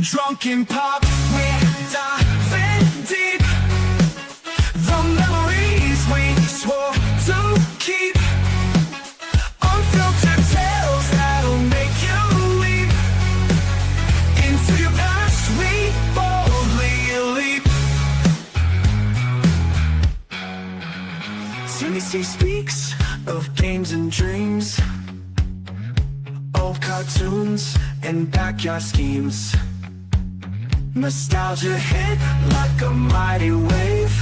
Drunken Pop, we're diving deep. The memories we swore to keep. Unfiltered tales that'll make you leap. Into your past we boldly leap. Timothy speaks of games and dreams, old cartoons and backyard schemes. Nostalgia hit like a mighty wave.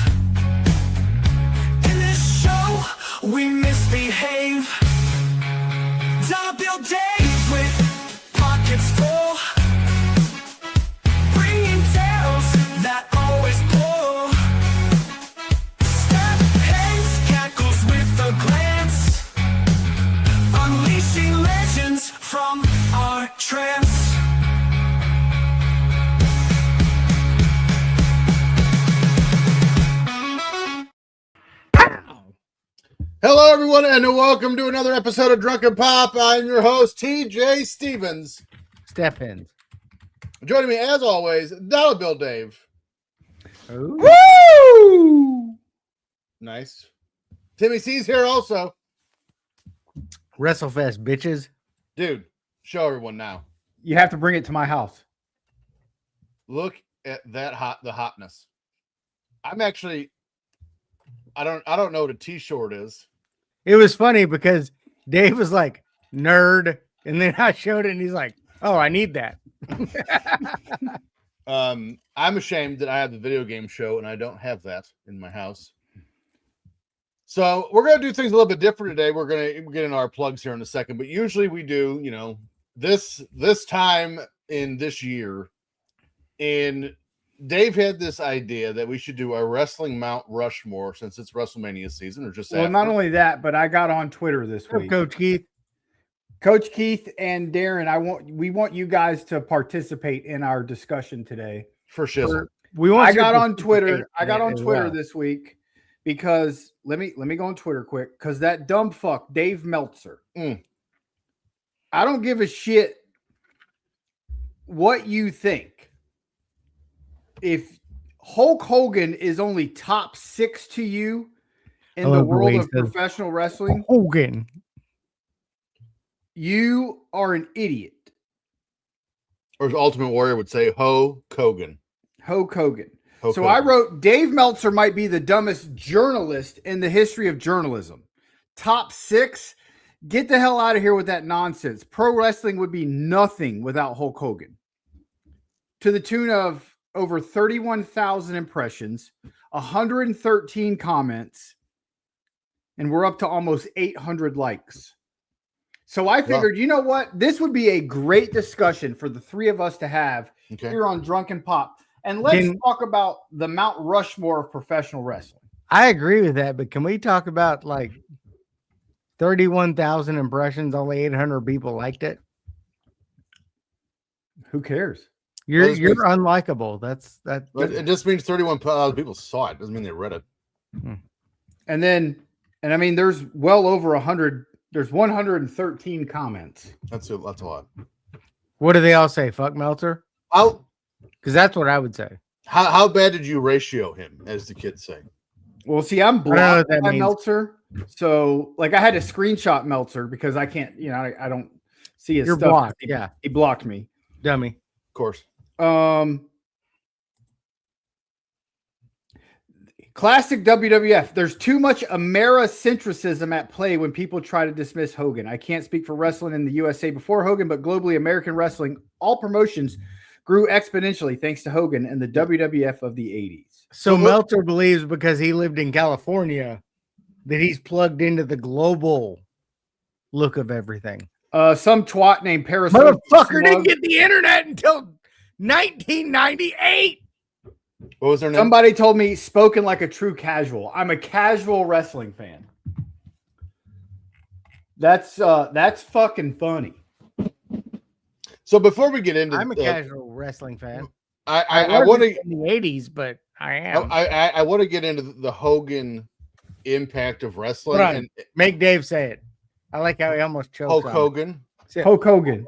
In this show, we misbehave. Double days with pockets full, bringing tales that always pull. Step heads, cackles with a glance, unleashing legends from our trance. Hello, everyone, and welcome to another episode of Drunken Pop. I'm your host, TJ Stevens. Step in. Joining me, as always, Dollar Bill Dave. Woo! Nice. Timmy C's here also. WrestleFest, bitches. Dude, show everyone now. You have to bring it to my house. Look at that the hotness. I'm actually, I don't know what a t-shirt is. It was funny because Dave was like, nerd. And then I showed it and he's like, oh, I need that. I'm ashamed that I have the video game show and I don't have that in my house. So we're going to do things a little bit different today. We're going to get into our plugs here in a second, but usually we do, you know, this time in this year, and Dave had this idea that we should do a Wrestling Mount Rushmore since it's WrestleMania season, or just Well, after. not only that, but I got on Twitter this week. Coach Keith. Coach Keith and Darren, we want you guys to participate in our discussion today. For shizzle. I got on Twitter. I got on Twitter this week because let me go on Twitter quick because that dumb fuck Dave Meltzer. I don't give a shit what you think. If Hulk Hogan is only top 6 to you in the world of professional wrestling, Hogan, you are an idiot. Or as Ultimate Warrior would say, Hulk Hogan. Hulk Hogan. Hulk So Hogan. I wrote, Dave Meltzer might be the dumbest journalist in the history of journalism. Top 6? Get the hell out of here with that nonsense. Pro wrestling would be nothing without Hulk Hogan. To the tune of over 31,000 impressions, 113 comments, and we're up to almost 800 likes. So I figured, you know what? This would be a great discussion for the three of us to have here on Drunken Pop. And let's talk about the Mount Rushmore of professional wrestling. I agree with that, but can we talk about like 31,000 impressions, only 800 people liked it? Who cares? You're unlikable. That. It just means 31,000 people saw it. Doesn't mean they read it. And I mean, there's well over 100. There's 113 comments. That's a lot. What do they all say? Fuck Meltzer? Because that's what I would say. How bad did you ratio him, as the kids say? Well, see, I'm blocked by Meltzer. So, like, I had to screenshot Meltzer because I can't, I don't see his stuff. Blocked. He blocked me. Dummy. Of course. Classic WWF. There's too much Americentrism at play when people try to dismiss Hogan. I can't speak for wrestling in the USA before Hogan, but globally, American wrestling, all promotions grew exponentially thanks to Hogan and the WWF of the 80s. So Meltzer believes because he lived in California that he's plugged into the global look of everything. Some twat named Paris. Motherfucker didn't get the internet until 1998. What was their name? Somebody told me spoken like a true casual. I'm a casual wrestling fan. That's fucking funny. So before we get into, I'm a casual wrestling fan. I want to in the 80s, but I am. I want to get into the Hogan impact of wrestling. And make Dave say it. I like how he almost choked. Hulk Hogan. Hulk Hogan.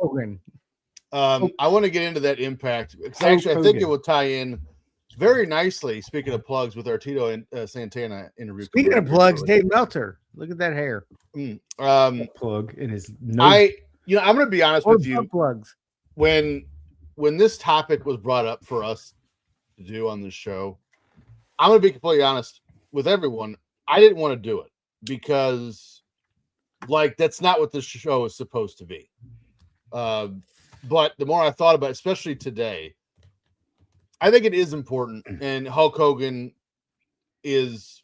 I want to get into that impact because Hulk actually I think it Hogan. will tie in very nicely. Speaking of plugs, with our Tito and Santana interview. Speaking coming of up plugs, shortly. Dave Meltzer. Look at that hair. Plug in his nose. I'm going to be honest Or with you. butt plugs. When this topic was brought up for us to do on this show, I'm going to be completely honest with everyone. I didn't want to do it because, like, that's not what this show is supposed to be. But the more I thought about it, especially today, I think it is important. And Hulk Hogan is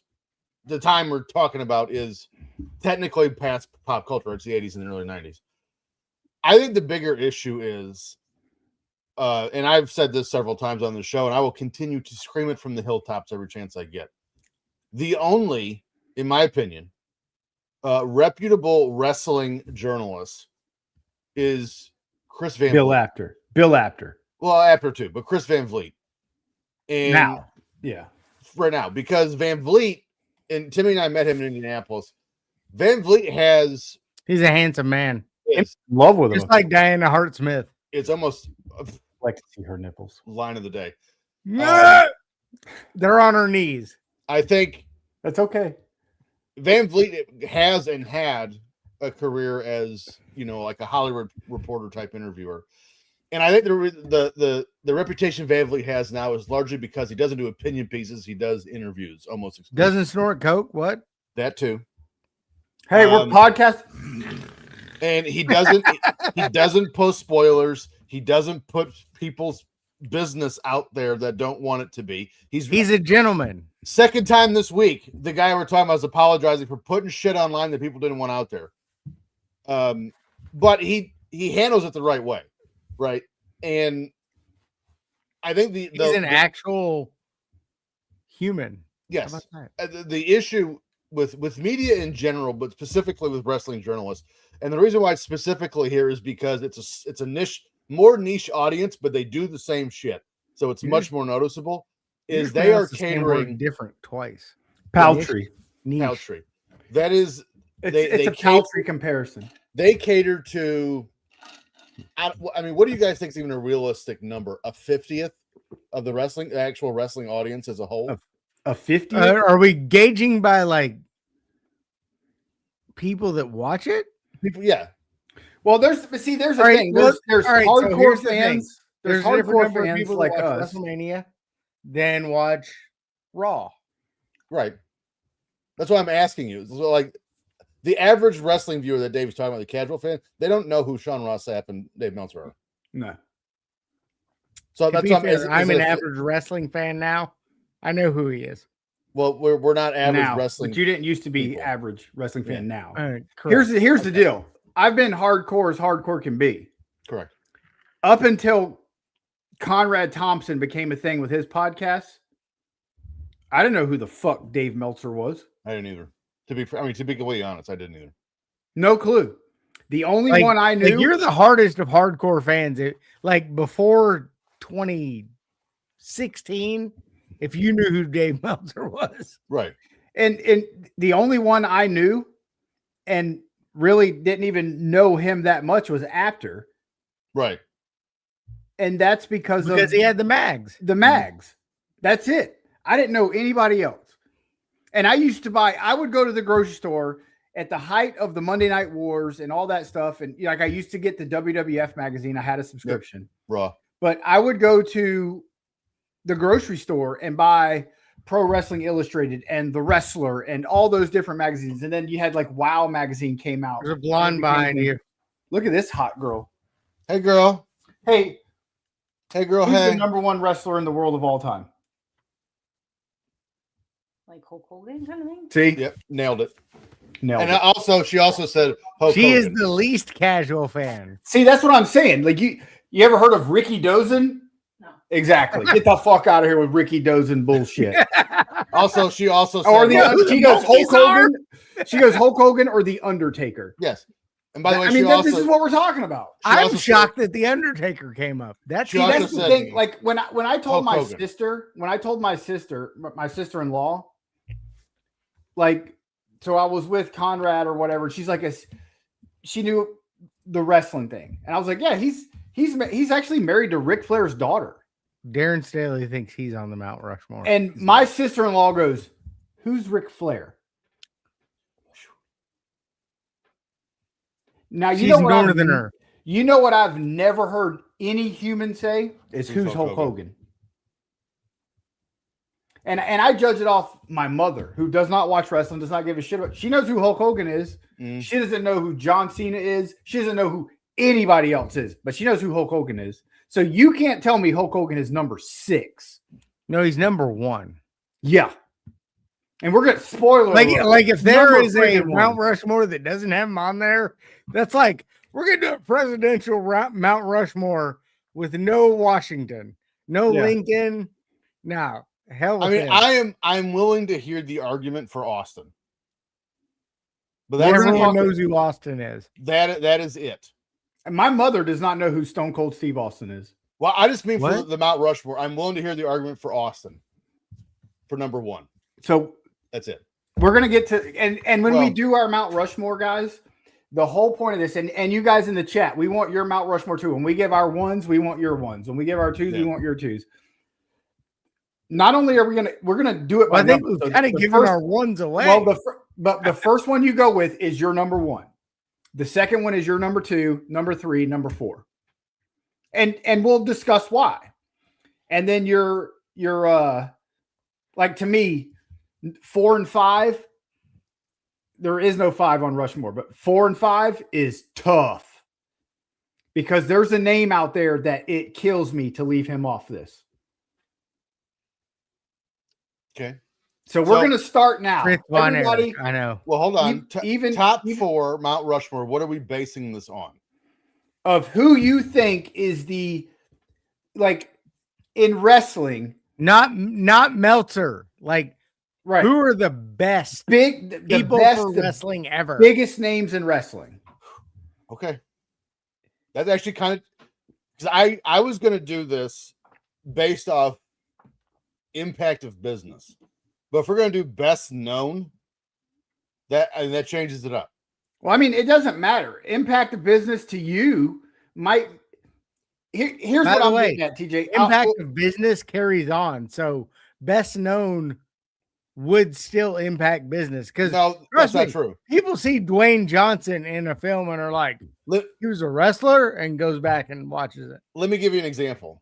the time we're talking about is technically past pop culture. It's the 80s and the early 90s. I think the bigger issue is, and I've said this several times on the show, and I will continue to scream it from the hilltops every chance I get. The only, in my opinion, reputable wrestling journalist is Chris Van Bill Vliet. Apter. Bill Apter. Well, after too, but Chris Van Vliet. And Now. Yeah. right now, because Van Vliet, and Timmy and I met him in Indianapolis. Van Vliet He's a handsome man. In love with him. Just like Diana Hart Smith. it's almost a Like to see her nipples. line of the day. They're on her knees. I think That's okay. Van Vliet has and had a career as, like a Hollywood reporter type interviewer. And I think the reputation Van Vliet has now is largely because he doesn't do opinion pieces. He does interviews almost exclusively. Doesn't snort coke. What? That too. Hey, we're podcast. And he doesn't post spoilers. He doesn't put people's business out there that don't want it to be. He's a gentleman. Second time this week, the guy we're talking about is apologizing for putting shit online that people didn't want out there. But he handles it the right way, right? And I think He's an actual human. yes. How about that? The issue with media in general, but specifically with wrestling journalists, and the reason why it's specifically here is because it's a niche, more niche audience, but they do the same shit, so it's much more noticeable. Is they are catering different twice. Paltry. Niche. Paltry. That is, It's a paltry comparison. they cater to. I mean, what do you guys think is even a realistic number? A 50th of the actual wrestling audience as a whole? A 50. Are we gauging by like people that watch it? People, yeah. Well, there's the All right, thing. look- There's all right, so hardcore here's the thing. fans. There's a different hardcore number of fans people like that watch us. WrestleMania than watch Raw. Right. That's why I'm asking you. So, like, the average wrestling viewer that Dave was talking about, the casual fan, they don't know who Sean Ross Sapp and Dave Meltzer are. No. So To that's be what fair, I'm an if- average wrestling fan now. I know who he is. Well, we're not average Now, wrestling. but you didn't used to be people. average wrestling fan. Now, Correct. here's the deal. I've been hardcore as hardcore can be. Correct. Up until Conrad Thompson became a thing with his podcast, I didn't know who the fuck Dave Meltzer was. I didn't either. To be completely honest, I didn't either. No clue. The only Like- one I Like, knew. you're the hardest of hardcore fans. Like before 2016, if you knew who Dave Meltzer was. Right. And the only one I knew and really didn't even know him that much was Apter. Right. And that's because He had the mags. the mags. That's it. I didn't know anybody else. And I would go to the grocery store at the height of the Monday Night Wars and all that stuff. And like I used to get the WWF magazine. I had a subscription. Raw. But I would go to the grocery store and buy Pro Wrestling Illustrated and The Wrestler and all those different magazines. And then you had like Wow magazine came out. There's a blonde behind you. Look at this hot girl. Hey, girl. Hey, Hey, girl. who's Hey. the number one wrestler in the world of all time? Like Hulk Hogan kind of thing. See? Yep. Nailed it. Nailed And it. she also said Hulk She is Hogan. the least casual fan. See, that's what I'm saying. Like you ever heard of Ricky Dozen? No. Exactly. Get the fuck out of here with Ricky Dozen bullshit. She also said Or she goes Hulk monkeys are? Hogan. She goes Hulk Hogan or the Undertaker. yes. And by the way, I mean, she also this is what we're talking about. she I'm also said- shocked that the Undertaker came up. That's She See, also that's the said- thing. Like when I told Hulk my Hogan. sister, my sister-in-law, like, so I was with Conrad or whatever. She's like, she knew the wrestling thing, and I was like, yeah, he's He's actually married to Ric Flair's daughter. Darren Staley thinks he's on the Mount Rushmore. And my sister-in-law goes, "Who's Ric Flair?" Now She's northerner than her. You know what I've never heard any human say is who's Hulk Hogan. And I judge it off my mother, who does not watch wrestling, does not give a shit about. She knows who Hulk Hogan is. She doesn't know who John Cena is. She doesn't know who anybody else is, but she knows who Hulk Hogan is. So you can't tell me Hulk Hogan is number 6. No, he's number 1. Yeah. And we're gonna spoiler like if there is a freaking Mount one. Rushmore that doesn't have him on there, that's like we're gonna do a presidential Mount Rushmore with no Washington, no Lincoln. No, hell. I with mean, him. I'm willing to hear the argument for Austin, but Everyone knows who Austin is. that is it. And my mother does not know who Stone Cold Steve Austin is. Well, I just mean for What? the Mount Rushmore. I'm willing to hear the argument for Austin for number 1. So That's it. we're gonna get to and when we Well- do our Mount Rushmore, guys, the whole point of this, and you guys in the chat, we want your Mount Rushmore too. When we give our 1s, we want your 1s. When we give our 2s, we want your 2s. Not only are we're gonna do it by Well, I think number. we've So kind of the given first- our ones away. Well, the first one you go with is your number 1. The second one is your number 2, number 3, number 4. And we'll discuss why. And then your like to me, 4 and 5, there is no 5 on Rushmore, but 4 and 5 is tough because there's a name out there that it kills me to leave him off this. Okay. So we're going to start now. Fritz Von Erich, Everybody, I know. Well, hold on. even Top 4 Mount Rushmore. What are we basing this on? of who you think is the, like, in wrestling, Not Meltzer. Like, right? who are the best The people best, for the wrestling ever? biggest names in wrestling. Okay. That's actually kind of because I was going to do this based off impact of business, but if we're going to do best known, that changes it up. Well, I mean, it doesn't matter. Impact of business to you might. Here's By what the I'm way, getting at, TJ. Impact of business carries on. So best known would still impact business because No, that's not true. people see Dwayne Johnson in a film and are like, he was a wrestler, and goes back and watches it. Let me give you an example.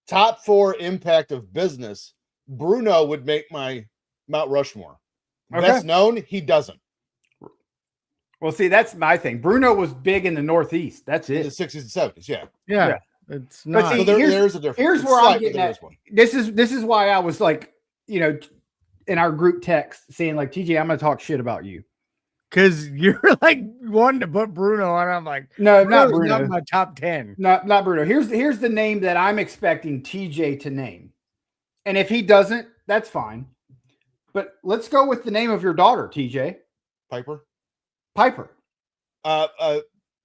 Top 4 impact of business. Bruno would make my Mount Rushmore. Okay. Best known, he doesn't. Well, see, that's my thing. Bruno was big in the Northeast. That's In the it. 60s and 70s, yeah. Yeah. It's But not. see, So there's a difference. Here's It's where slight, I'm but getting there at. is one. This is why I was like, in our group text saying like, TJ, I'm going to talk shit about you. Because you're like wanting to put Bruno on. I'm like, No, not Bruno's Bruno. not my top 10. Not Bruno. Here's the name that I'm expecting TJ to name. And if he doesn't, that's fine. But let's go with the name of your daughter, TJ. Piper. Piper.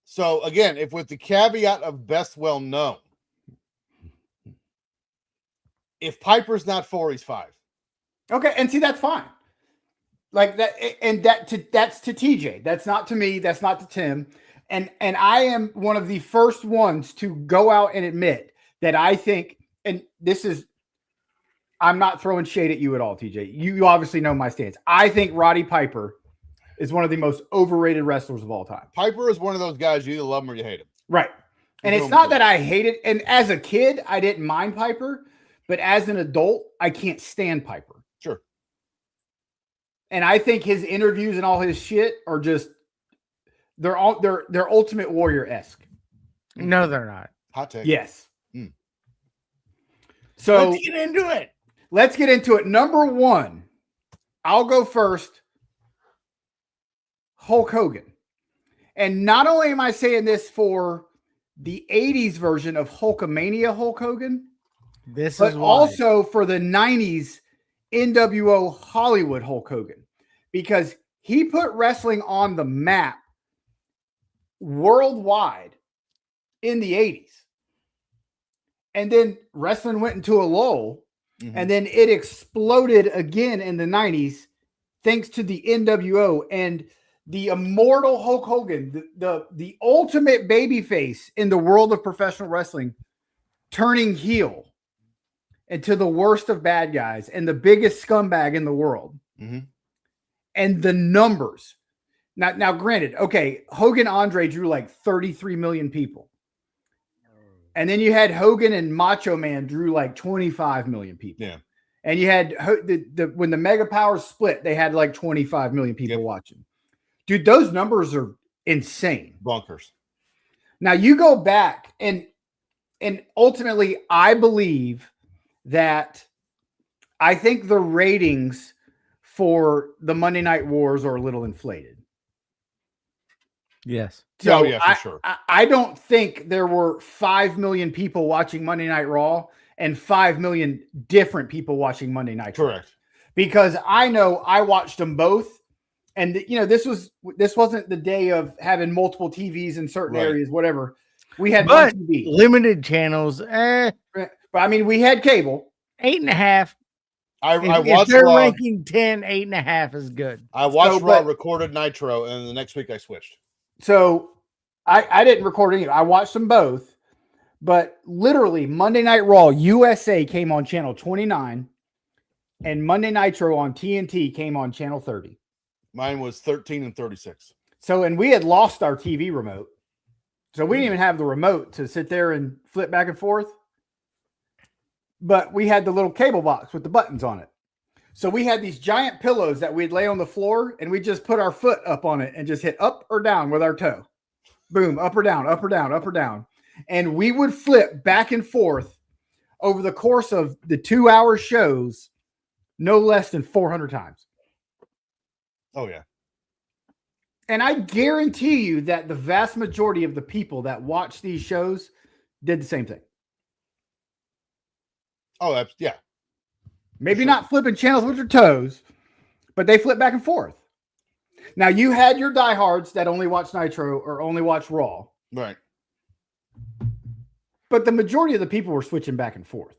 So again, if with the caveat of best well known, if Piper's not 4, he's 5. Okay, and see, that's fine. Like that, and that's to TJ. That's not to me. That's not to Tim. And I am one of the first ones to go out and admit that I think, and this is, I'm not throwing shade at you at all, TJ. You obviously know my stance. I think Roddy Piper is one of the most overrated wrestlers of all time. Piper is one of those guys you either love him or you hate him. Right. And it's not that I hate it. And as a kid, I didn't mind Piper, but as an adult, I can't stand Piper. Sure. And I think his interviews and all his shit are just they're Ultimate Warrior-esque. No, they're not. Hot take. Yes. Hmm. So Let's get into it. let's get into it. Number 1, I'll go first. Hulk Hogan. And not only am I saying this for the 80s version of Hulkamania Hulk Hogan, This but is why. also for the 90s NWO Hollywood Hulk Hogan, because he put wrestling on the map worldwide in the 80s. And then wrestling went into a lull, and then it exploded again in the 90s thanks to the NWO. And the immortal Hulk Hogan, the ultimate babyface in the world of professional wrestling, turning heel into the worst of bad guys and the biggest scumbag in the world. Mm-hmm. And the numbers. Now, granted, okay, Hogan Andre drew like 33 million people. And then you had Hogan and Macho Man drew like 25 million people. Yeah. And you had when the Mega Powers split, they had like 25 million people watching. Dude, those numbers are insane. Bonkers. Now you go back and ultimately I believe that I think the ratings for the Monday Night Wars are a little inflated. Yes. So Oh, yeah, for sure. I don't think there were 5 million people watching Monday Night Raw and 5 million different people watching Monday Night Raw. Correct. Because I know I watched them both. And, you know, this wasn't the day of having multiple TVs in certain areas, whatever. We had one TV. Limited channels. But I mean, we had cable. 8.5. I If watched they're Raw. ranking 10, 8.5 is good. I watched Raw, recorded Nitro, and the next week I switched. So I didn't record any. I watched them both. But literally, Monday Night Raw USA came on channel 29, and Monday Nitro on TNT came on channel 30. Mine was 13 and 36. So, and we had lost our TV remote. So we didn't even have the remote to sit there and flip back and forth. But we had the little cable box with the buttons on it. So we had these giant pillows that we'd lay on the floor, and we just put our foot up on it and just hit up or down with our toe. Boom, up or down, up or down, up or down. And we would flip back and forth over the course of the 2-hour shows no less than 400 times. Oh, yeah. And I guarantee you that the vast majority of the people that watch these shows did the same thing. Oh, that's, yeah. Maybe not flipping channels with your toes, but they flip back and forth. Now, you had your diehards that only watch Nitro or only watch Raw. Right. But the majority of the people were switching back and forth.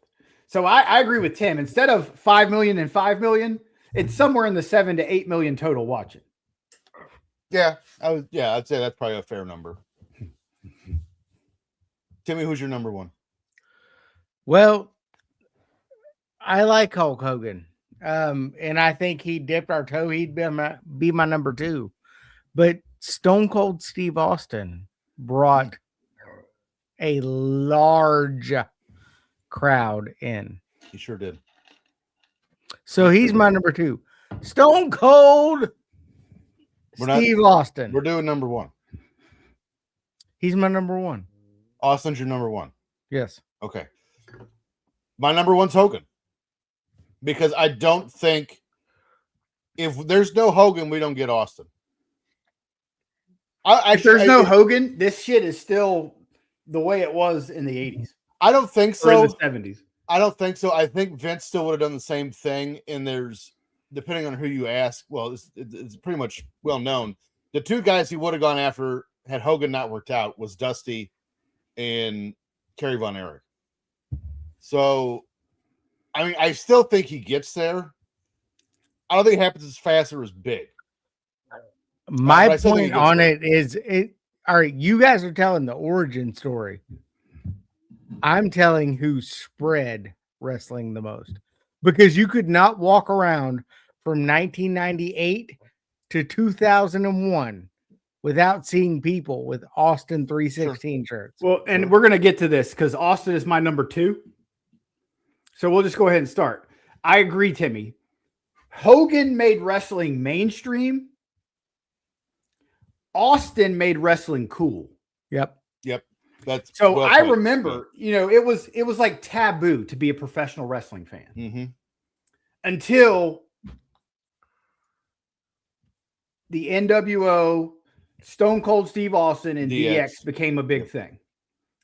So I agree with Tim. Instead of 5 million and 5 million, it's somewhere in the 7 to 8 million total watching. Yeah. I'd say that's probably a fair number. Timmy, who's your number one? Well, I like Hulk Hogan. And I think he dipped our toe. He'd be my number 2. But Stone Cold Steve Austin brought a large crowd in. He sure did. So he's my number 2. Stone Cold Steve Austin. We're doing number 1. He's my number 1. Austin's your number 1. Yes. Okay. My number 1's Hogan. Because I don't think if there's no Hogan, we don't get Austin. If there's no Hogan, this shit is still the way it was in the 80s. I don't think so. Or in the 70s. I don't think so. I think Vince still would have done the same thing. And there's, depending on who you ask, well, it's pretty much well known. The 2 guys he would have gone after had Hogan not worked out was Dusty and Kerry Von Erich. So, I mean, I still think he gets there. I don't think it happens as fast or as big. My point on it is, all right, you guys are telling the origin story. I'm telling who spread wrestling the most. Because you could not walk around from 1998 to 2001 without seeing people with Austin 316 shirts. Well, and we're going to get to this because Austin is my number 2. So we'll just go ahead and start. I agree, Timmy. Hogan made wrestling mainstream. Austin made wrestling cool. Yep. That's so I remember, you know, it was like taboo to be a professional wrestling fan until the NWO, Stone Cold Steve Austin, and DX became a big thing.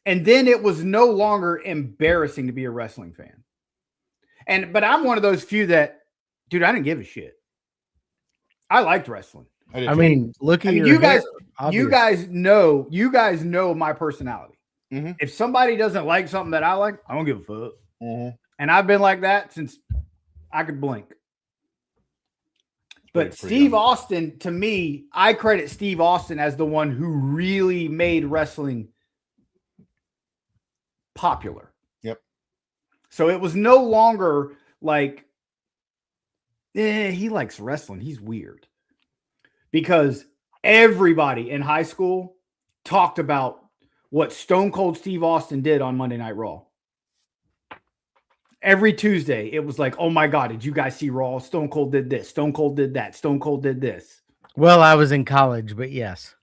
And then it was no longer embarrassing to be a wrestling fan. But I'm one of those few that, dude, I didn't give a shit. I liked wrestling. I mean, look at you guys. You guys know my personality. If somebody doesn't like something that I like, I don't give a fuck. And I've been like that since I could blink. But Steve Austin, to me, I credit Steve Austin as the one who really made wrestling popular. Yep. So it was no longer like, he likes wrestling. He's weird. Because everybody in high school talked about what Stone Cold Steve Austin did on Monday Night Raw. Every Tuesday, it was like, oh my God, did you guys see Raw? Stone Cold did this. Stone Cold did that. Stone Cold did this. Well, I was in college, but yes.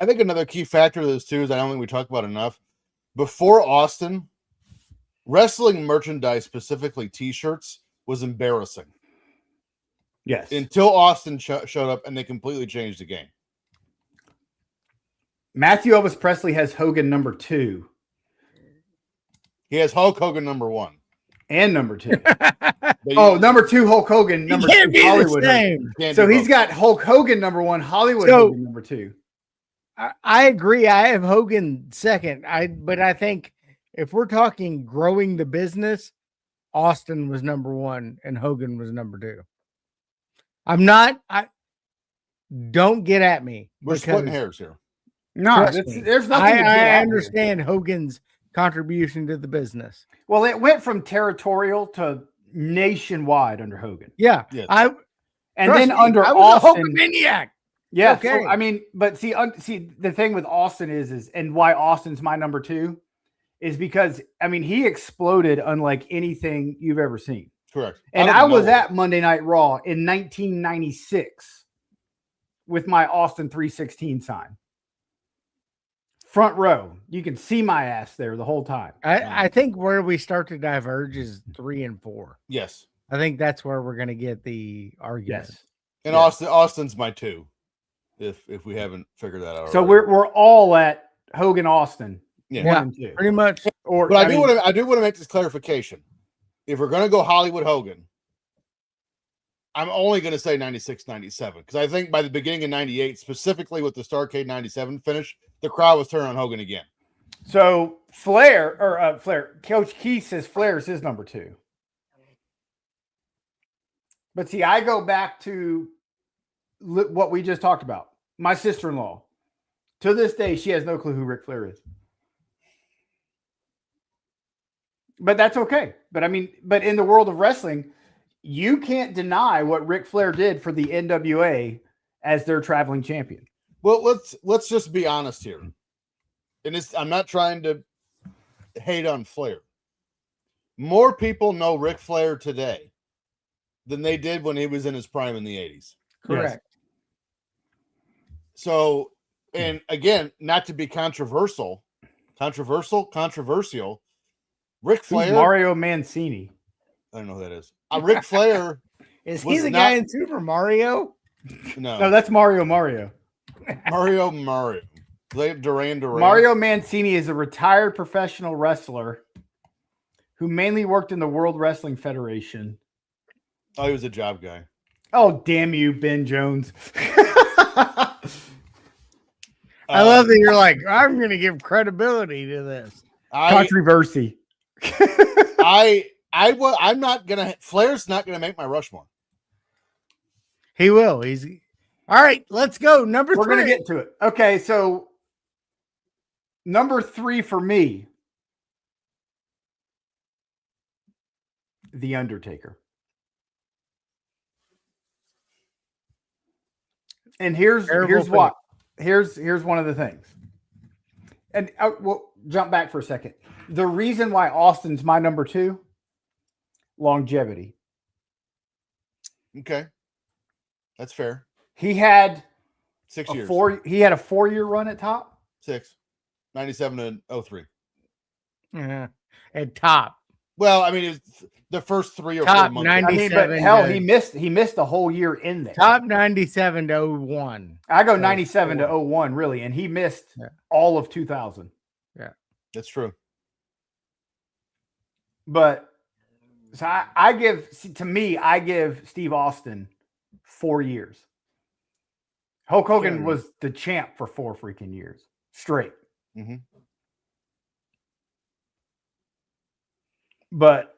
I think another key factor of this too is I don't think we talk about enough. Before Austin, wrestling merchandise, specifically T-shirts, was embarrassing. Yes. Until Austin showed up and they completely changed the game. Matthew Elvis Presley has Hogan number 2. He has Hulk Hogan number 1. And number 2. Number 2, Hulk Hogan. Number 2, Hollywood Hogan. So he's got Hulk Hogan number 1, Hollywood Hogan number 2. I agree. I have Hogan second. But I think if we're talking growing the business, Austin was number 1 and Hogan was number 2. Don't get at me. We're splitting hairs here. No, there's nothing. I understand Hogan's contribution to the business. Well, it went from territorial to nationwide under Hogan. Yeah. Yes. Then under I was Austin, a Hogan-maniac. Yeah. Okay. So, but see, the thing with Austin is, and why Austin's my number 2 is because, he exploded unlike anything you've ever seen. Correct. And I was at Monday Night Raw in 1996 with my Austin 316 sign. Front row. You can see my ass there the whole time. I think where we start to diverge is 3 and 4. Yes. I think that's where we're going to get the argument. Yes. And Austin's my 2, if we haven't figured that out. So we're all at Hogan Austin. Yeah. Pretty much. But I do want to make this clarification. If we're going to go Hollywood Hogan, I'm only going to say 96, 97, because I think by the beginning of 98, specifically with the Starrcade 97 finish, the crowd was turning on Hogan again. So Coach Keith says Flair is his number 2. But see, I go back to what we just talked about. My sister-in-law, to this day, she has no clue who Ric Flair is. But that's okay. But in the world of wrestling, you can't deny what Ric Flair did for the NWA as their traveling champion. Well, let's just be honest here. And I'm not trying to hate on Flair. More people know Ric Flair today than they did when he was in his prime in the 80s. Correct. So, and again, not to be controversial, Ric Flair. Who's Mario Mancini? I don't know who that is. Ric Flair. Is he the guy in Super Mario? No, that's Mario. Mario. Duran. Mario Mancini is a retired professional wrestler who mainly worked in the World Wrestling Federation. Oh, he was a job guy. Oh, damn you, Ben Jones. I love that you're like, I'm going to give credibility to this. Controversy. I'm not gonna. Flair's not gonna make my Rushmore. He will. All right. Let's go. Number 3. We're gonna get to it. Okay, so number 3 for me, The Undertaker. And here's what. Here's one of the things. And we'll jump back for a second. The reason why Austin's my number 2, longevity. Okay. That's fair. He had 6 years. He had a 4-year run at top. 6. 97 to 03. At top. Well, it's the first 3 or top 4 months. 97. But hell, he missed a whole year in there. Top 97 to 01. I go 97 to 01, really, and he missed all of 2000. Yeah. That's true. But so I give Steve Austin 4 years. Hulk Hogan was the champ for 4 freaking years straight. Mm-hmm. But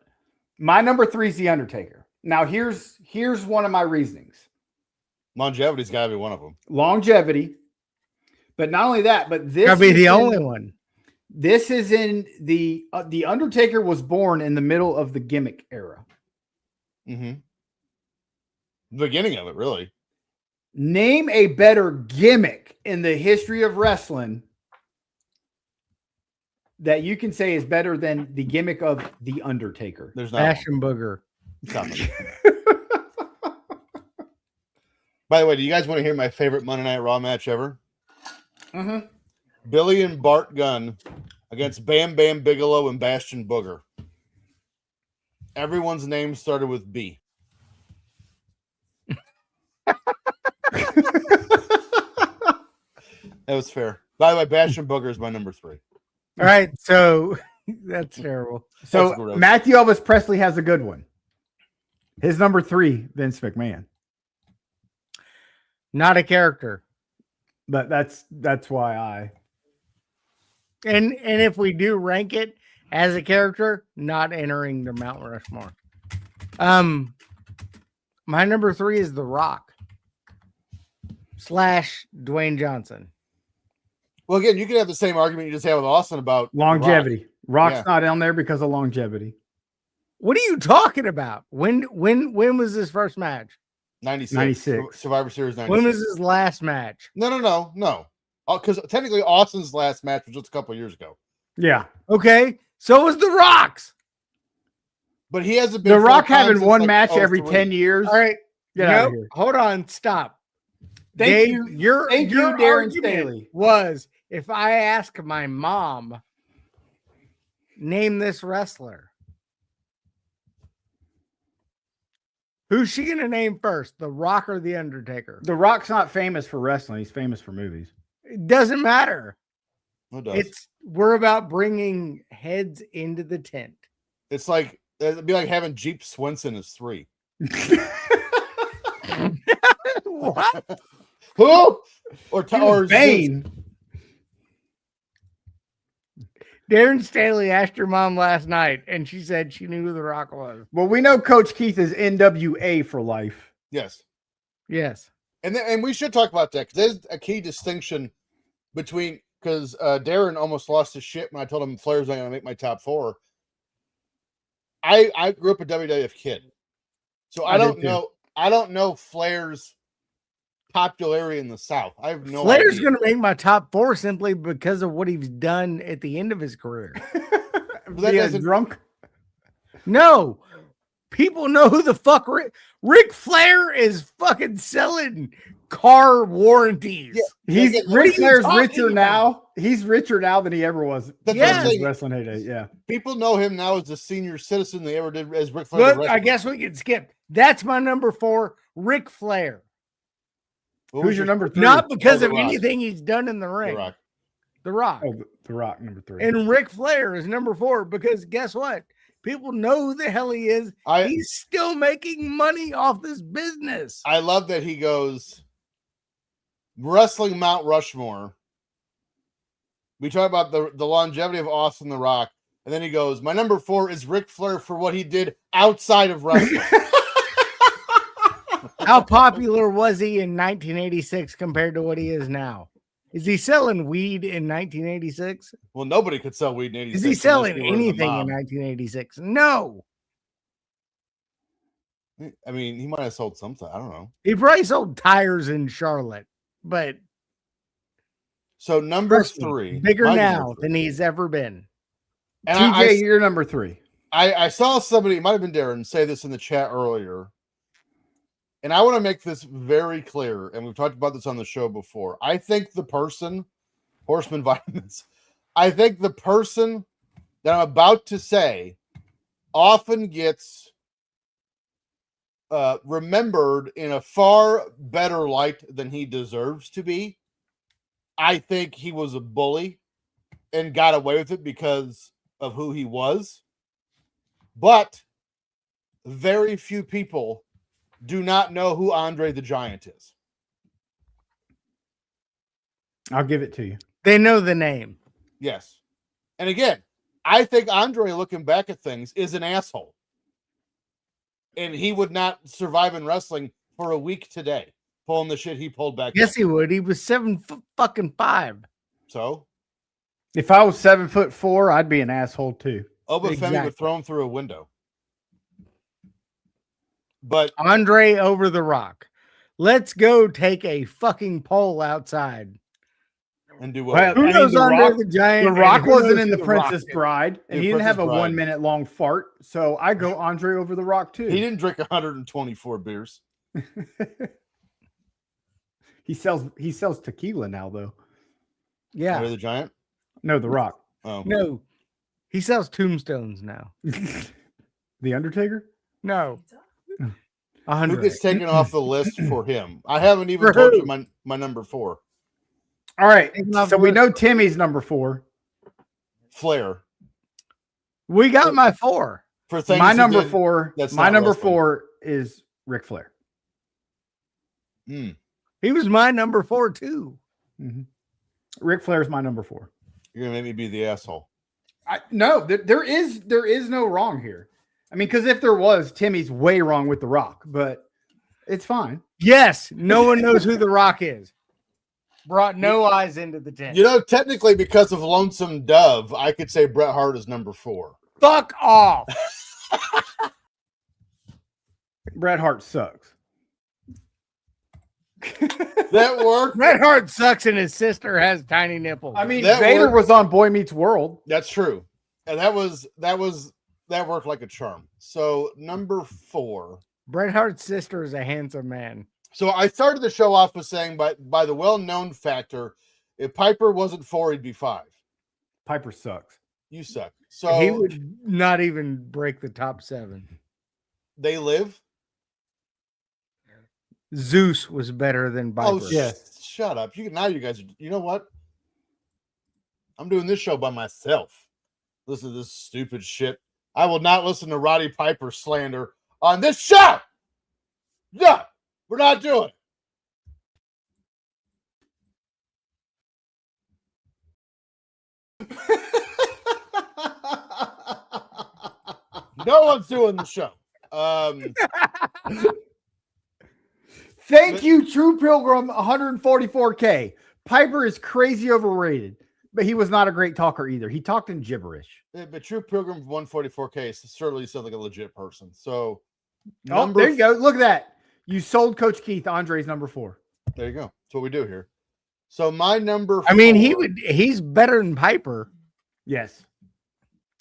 my number 3 is The Undertaker. Now here's one of my reasonings. Longevity's got to be one of them. Longevity. But not only that, but this Gotta be is the in- only one. This is in the Undertaker was born in the middle of the gimmick era. Mm-hmm. The beginning of it, really. Name a better gimmick in the history of wrestling that you can say is better than the gimmick of the Undertaker. There's not. Bash and Booger. Stop it. By the way, do you guys want to hear my favorite Monday Night Raw match ever? Mm-hmm. Billy and Bart Gunn against Bam Bam Bigelow and Bastion Booger. Everyone's name started with B. That was fair. By the way, Bastion Booger is my number 3. All right, so that's terrible. So That's gross. Matthew Elvis Presley has a good one. His number 3, Vince McMahon. Not a character. But that's why I. And if we do rank it as a character, not entering the Mount Rushmore. My number 3 is The Rock / Dwayne Johnson. Well, again, you can have the same argument you just had with Austin about Longevity. Rock's Yeah. not on there because of longevity. What are you talking about? When was his first match? 96. 96. Survivor Series 96. When was his last match? No. Because technically Austin's last match was just a couple years ago. Yeah. Okay, so was The Rock's. But he hasn't been The Rock full-time having since, one like, match every 03. 10 years. All right, Get out of nope, here. hold on, stop. Thank Dave, you. Your Thank you, your Darren argument Staley. was if I ask my mom, name this wrestler, who's she gonna name first, The Rock or The Undertaker? The Rock's not famous for wrestling. He's famous for movies. It doesn't matter. Who does? We're about bringing heads into the tent. It's like it'd be like having Jeep Swenson as 3. What? Who? Or Bane. Darren Staley asked your mom last night, and she said she knew who The Rock was. Well, we know Coach Keith is NWA for life. Yes. Yes. And we should talk about that because there's a key distinction between because Darren almost lost his shit when I told him Flair's not going to make my top 4. I grew up a WWF kid, so I don't did too. know. I don't know Flair's popularity in the South. I have no Flair's idea. going to make my top 4 simply because of what he's done at the end of his career. that Being doesn't- drunk. No, people know who the fuck Ric Flair is fucking selling car warranties. Yeah. He's What are Ric you Flair's talking richer about? now. He's richer now than he ever was. That's what I'm in his saying. wrestling heyday. Yeah. People know him now as the senior citizen they ever did as Ric Flair. But I guess we can skip. That's my number 4, Ric Flair. Who's your number 3? Not because The of Rock. anything he's done in the The ring. Rock. The Rock. Oh, The Rock, number 3. And Ric Flair is number 4 because guess what? People know who the hell he is. He's still making money off this business. I love that he goes Wrestling Mount Rushmore. We talk about the longevity of Austin The Rock, and then he goes, my number 4 is Ric Flair for what he did outside of wrestling. How popular was he in 1986 compared to what he is now? Is he selling weed in 1986? Well, nobody could sell weed in 86. Is he unless selling you were the anything in mob. 1986? No. I mean, he might have sold something. I don't know. He probably sold tires in Charlotte, but So number trust me, 3. bigger my now number 3. than he's ever been. And TJ, you're number 3. I saw somebody, it might have been Darren, say this in the chat earlier. And I want to make this very clear, and we've talked about this on the show before. I think the person, Horseman Vitamins, I think the person that I'm about to say often gets remembered in a far better light than he deserves to be. I think he was a bully and got away with it because of who he was. But very few people do not know who Andre the Giant is. I'll give it to you. They know the name. Yes. And again, I think Andre, looking back at things, is an asshole. and he would not survive in wrestling for a week today, pulling the shit he pulled back. Yes, then. he would. He was 7'5". So If I was 7'4", I'd be an asshole too. Obafemi Exactly. would throw him through a window. But Andre over The Rock. Let's go take a fucking poll outside. and do what? Well, Who I mean, knows The Andre Rock- the Giant? The and Rock who wasn't knows in who The Rock Princess is? Bride, and Yeah, he didn't have a Princess Bride. 1 minute long fart. So I go Andre over The Rock too. He didn't drink 124 beers. He sells tequila now though. Yeah. Andre the Giant. No, The Rock. Oh No. He sells tombstones now. The Undertaker. No. Who 100. gets taken off the list for him? I haven't even For told who? you my number 4. All right. Taken off So the we list. know Timmy's number 4. Flair. We got my 4. For things My he number did- 4. that's My not number wrestling. 4 is Ric Flair. Hmm. He was my number 4 too. Ric Flair is my number 4. You're gonna make me be the asshole. No, there is no wrong here. I mean, because if there was, Timmy's way wrong with The Rock, but it's fine. Yes, no one knows who The Rock is. Brought no eyes into the tent. You know, technically, because of Lonesome Dove, I could say Bret Hart is number 4. Fuck off. Bret Hart sucks. That worked. Bret Hart sucks and his sister has tiny nipples. I mean, That Vader worked. was on Boy Meets World. That's true, and that worked like a charm. So number 4. Bret Hart's sister is a handsome man. So I started the show off with saying, by the well-known factor, if Piper wasn't 4, he'd be 5. Piper sucks. You suck. So He would not even break the top 7. they live. Zeus was better than Piper. Oh, shut up! You guys. You know what? I'm doing this show by myself. Listen to this stupid shit. I will not listen to Roddy Piper slander on this show. No, we're not doing it. No one's doing the show. Thank you, True Pilgrim 144K. Piper is crazy overrated, but he was not a great talker either. He talked in gibberish. But True Pilgrim 144K certainly sounds like a legit person. So, Oh, there you go. Look at that. You sold Coach Keith. Andre's number 4. There you go. That's what we do here. So my number. I mean, 4, he's better than Piper. Yes.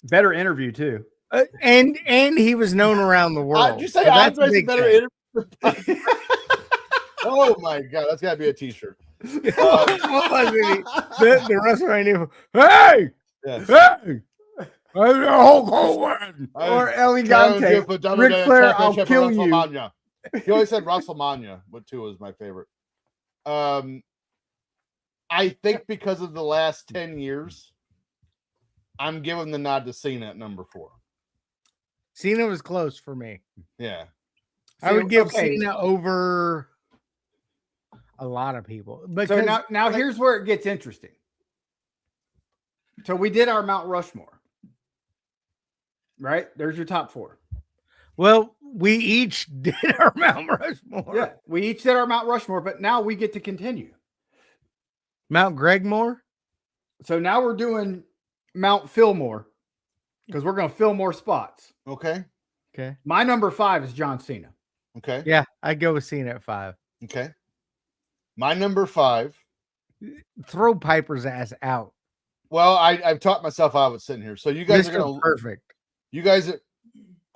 Better interview, too. And he was known around the world. Did you say So that's Andre's a big better thing. interview? Oh my god, that's gotta be a T-shirt. What was it? The WrestleMania. Hey, Yes. hey, I'm Hulk Hogan. Or Elegante. Ric Flair, I'll kill you. WrestleMania. He always said WrestleMania, but 2 was my favorite. I think because of the last 10 years, I'm giving the nod to Cena at number 4. Cena was close for me. Yeah. I would give okay. Cena over a lot of people. But So now here's where it gets interesting. So we did our Mount Rushmore. Right? There's your top 4. well, we each did our Mount Rushmore. Yeah. We each did our Mount Rushmore, but now we get to continue. Mount Gregmore. So now we're doing Mount Fillmore because we're going to fill more spots. Okay. Okay. My number 5 is John Cena. Okay. Yeah, I'd go with Cena at 5. Okay. My number 5. Throw Piper's ass out. Well, I've taught myself I was sitting here. So you guys are Mr. gonna Perfect. You guys are.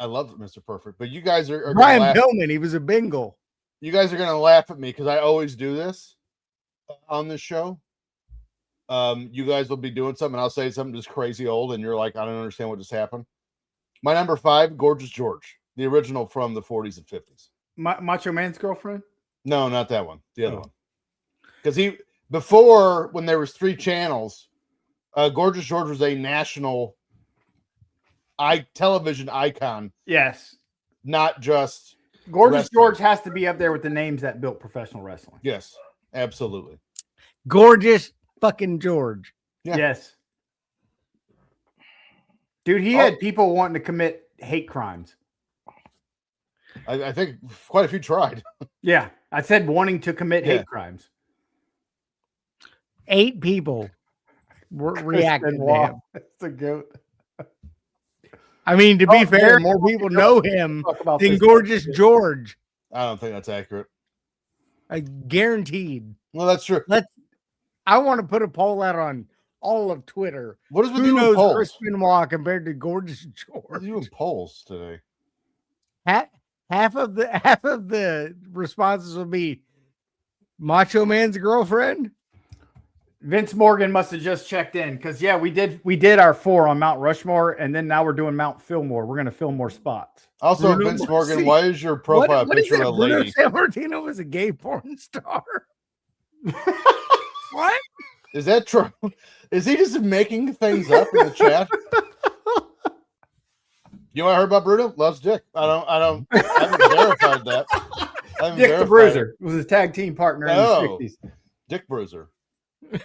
I love Mr. Perfect, but you guys are gonna Brian laugh. Pillman, he was a bingo. You guys are gonna laugh at me because I always do this on this show. You guys will be doing something, and I'll say something just crazy old, and you're like, I don't understand what just happened. My number 5, Gorgeous George, the original from the 40s and 50s. Macho Man's girlfriend? No, not that one. The other Oh. one. Because before, when there was 3 channels, Gorgeous George was a national television icon, Yes. not just Gorgeous wrestling. George has to be up there with the names that built professional wrestling. Yes, absolutely. Gorgeous fucking George. Yeah. Yes. Dude, he had people wanting to commit hate crimes. I think quite a few tried. Yeah, I said wanting to commit Yeah. hate crimes. 8 people were reacted to him. That's a goat. I mean, to be fair, Gary, more people know him talk about than this. Gorgeous George. I don't think that's accurate. Guaranteed. Well, that's true. I want to put a poll out on all of Twitter. What is with Who you and knows polls? Chris Benoit compared to Gorgeous What are George? you in polls today? Half of the responses will be Macho Man's girlfriend. Vince Morgan must have just checked in because we did our 4 on Mount Rushmore, and then now we're doing Mount Fillmore. We're gonna fill more spots. Also, Bruno Vince Morgan, Mars. why is your profile What is picture that? a Bruno lady? Sammartino was a gay porn star. What? Is that true? Is he just making things up in the chat? You know what I heard about Bruno? Loves dick. I haven't verified that. I haven't Dick the verified Bruiser was his tag team partner in the No. 60s. Dick Bruiser.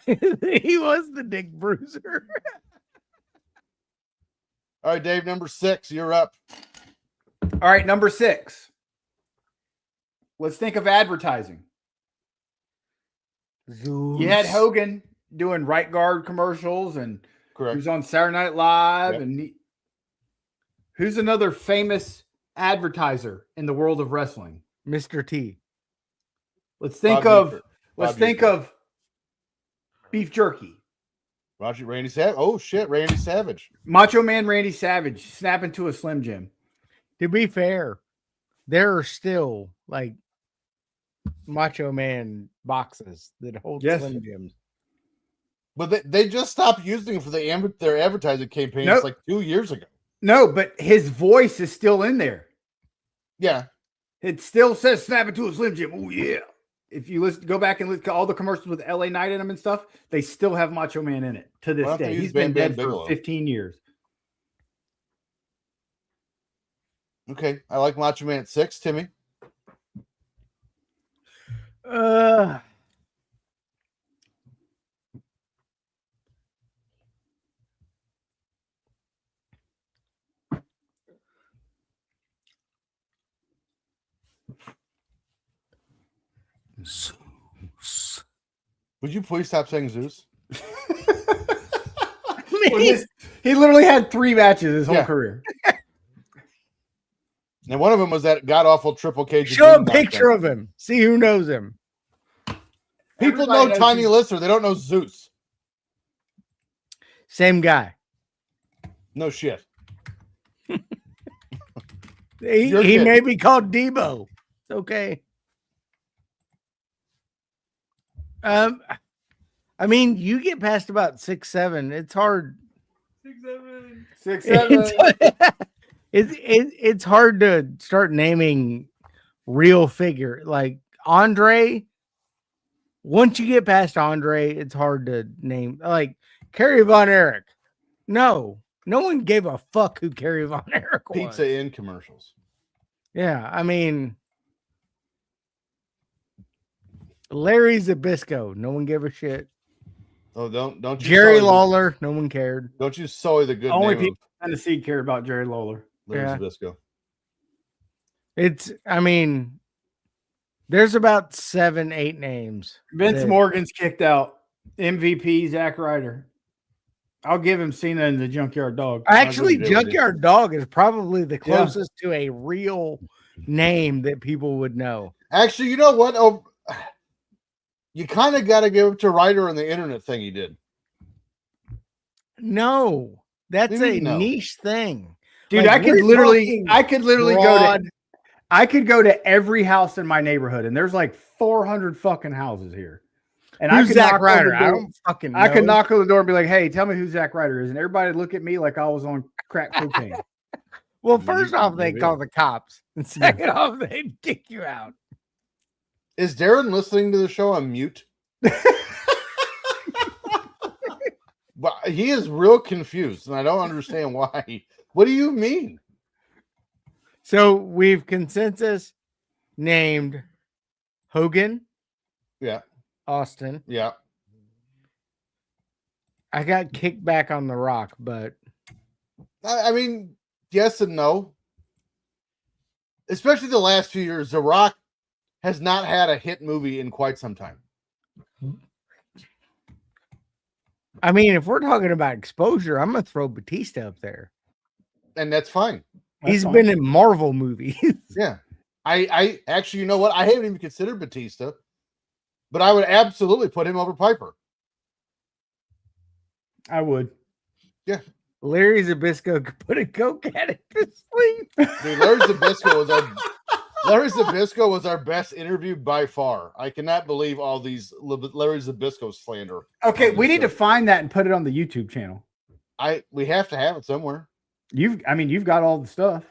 He was the Dick Bruiser. All right, Dave, number 6, you're up. All right, number 6. Let's think of advertising. Zeus. You had Hogan doing right guard commercials, and he Correct. was on Saturday Night Live. Yep. And who's another famous advertiser in the world of wrestling? Mr. T. Let's think Bob of Uecker. beef jerky. Randy Savage. Oh shit, Randy Savage. Macho Man Randy Savage snapping to a Slim Jim. To be fair, there are still like Macho Man boxes that hold Yes. Slim Jims. But they just stopped using it for their advertising campaigns Nope. like 2 years ago. No, but his voice is still in there. Yeah. It still says snapping to a Slim Jim. Oh yeah. If you go back and look at all the commercials with LA Knight in them and stuff, they still have Macho Man in it to this Why don't they day. use He's been Bam Bam dead Bigelow? for 15 years. Okay. I like Macho Man at 6, Timmy. Zeus. Would you please stop saying Zeus? He literally had 3 matches his whole Yeah. career. And one of them was that god awful Triple K. Show a picture of him. See who knows him. People Everybody know knows Tiny who- Lister. They don't know Zeus. Same guy. No shit. He Your kid. may be called Debo. It's okay. I mean, you get past about 6, 7. It's hard. 6, 7. It's hard to start naming real figure like Andre. Once you get past Andre, it's hard to name like Kerry Von Erich. No one gave a fuck who Kerry Von Erich was. Pizza in commercials. Yeah, I mean, Larry Zbyszko. No one gave a shit. Oh, don't you Jerry sully Lawler. No one cared. Don't you sully the good Only name people in Tennessee care about Jerry Lawler. of Larry Yeah. Zbyszko. I mean, there's about 7, 8 names. Vince that- Morgan's kicked out. MVP Zack Ryder. I'll give him Cena and the Junkyard Dog. Actually, agree with you. Junkyard Dog is probably the closest to a real name that people would know. Actually, you know what? Oh, you kind of got to give it to Ryder on the internet thing he did. No, that's What do you a mean, no? niche thing. Dude, Like, I could we're literally talking I could go to every house in my neighborhood, and there's like 400 fucking houses here. And I Who's could Zack knock on Ryder? the I door- don't fucking know. I could knock on the door and be like, "Hey, tell me who Zack Ryder is," and everybody would look at me like I was on crack cocaine. Well, first off, they Maybe. call the cops. And second off, they kick you out. Is Darren listening to the show on mute? But he is real confused, and I don't understand why. What do you mean? So we've consensus named Hogan, Yeah, Austin. yeah. I got kicked back on The Rock, but I mean, yes and no. especially the last few years, The Rock has not had a hit movie in quite some time. I mean, if we're talking about exposure, I'm gonna throw Batista up there. And that's fine. He's been in Marvel movies. Yeah. I actually, you know what? I haven't even considered Batista, but I would absolutely put him over Piper. I would. Yeah. Larry Zbyszko could put a coke addict to sleep. Dude, Larry Zbyszko was our best interview by far. I cannot believe all these Larry Zbyszko slander. Okay, we need to find that and put it on the YouTube channel. We have to have it somewhere. You've got all the stuff.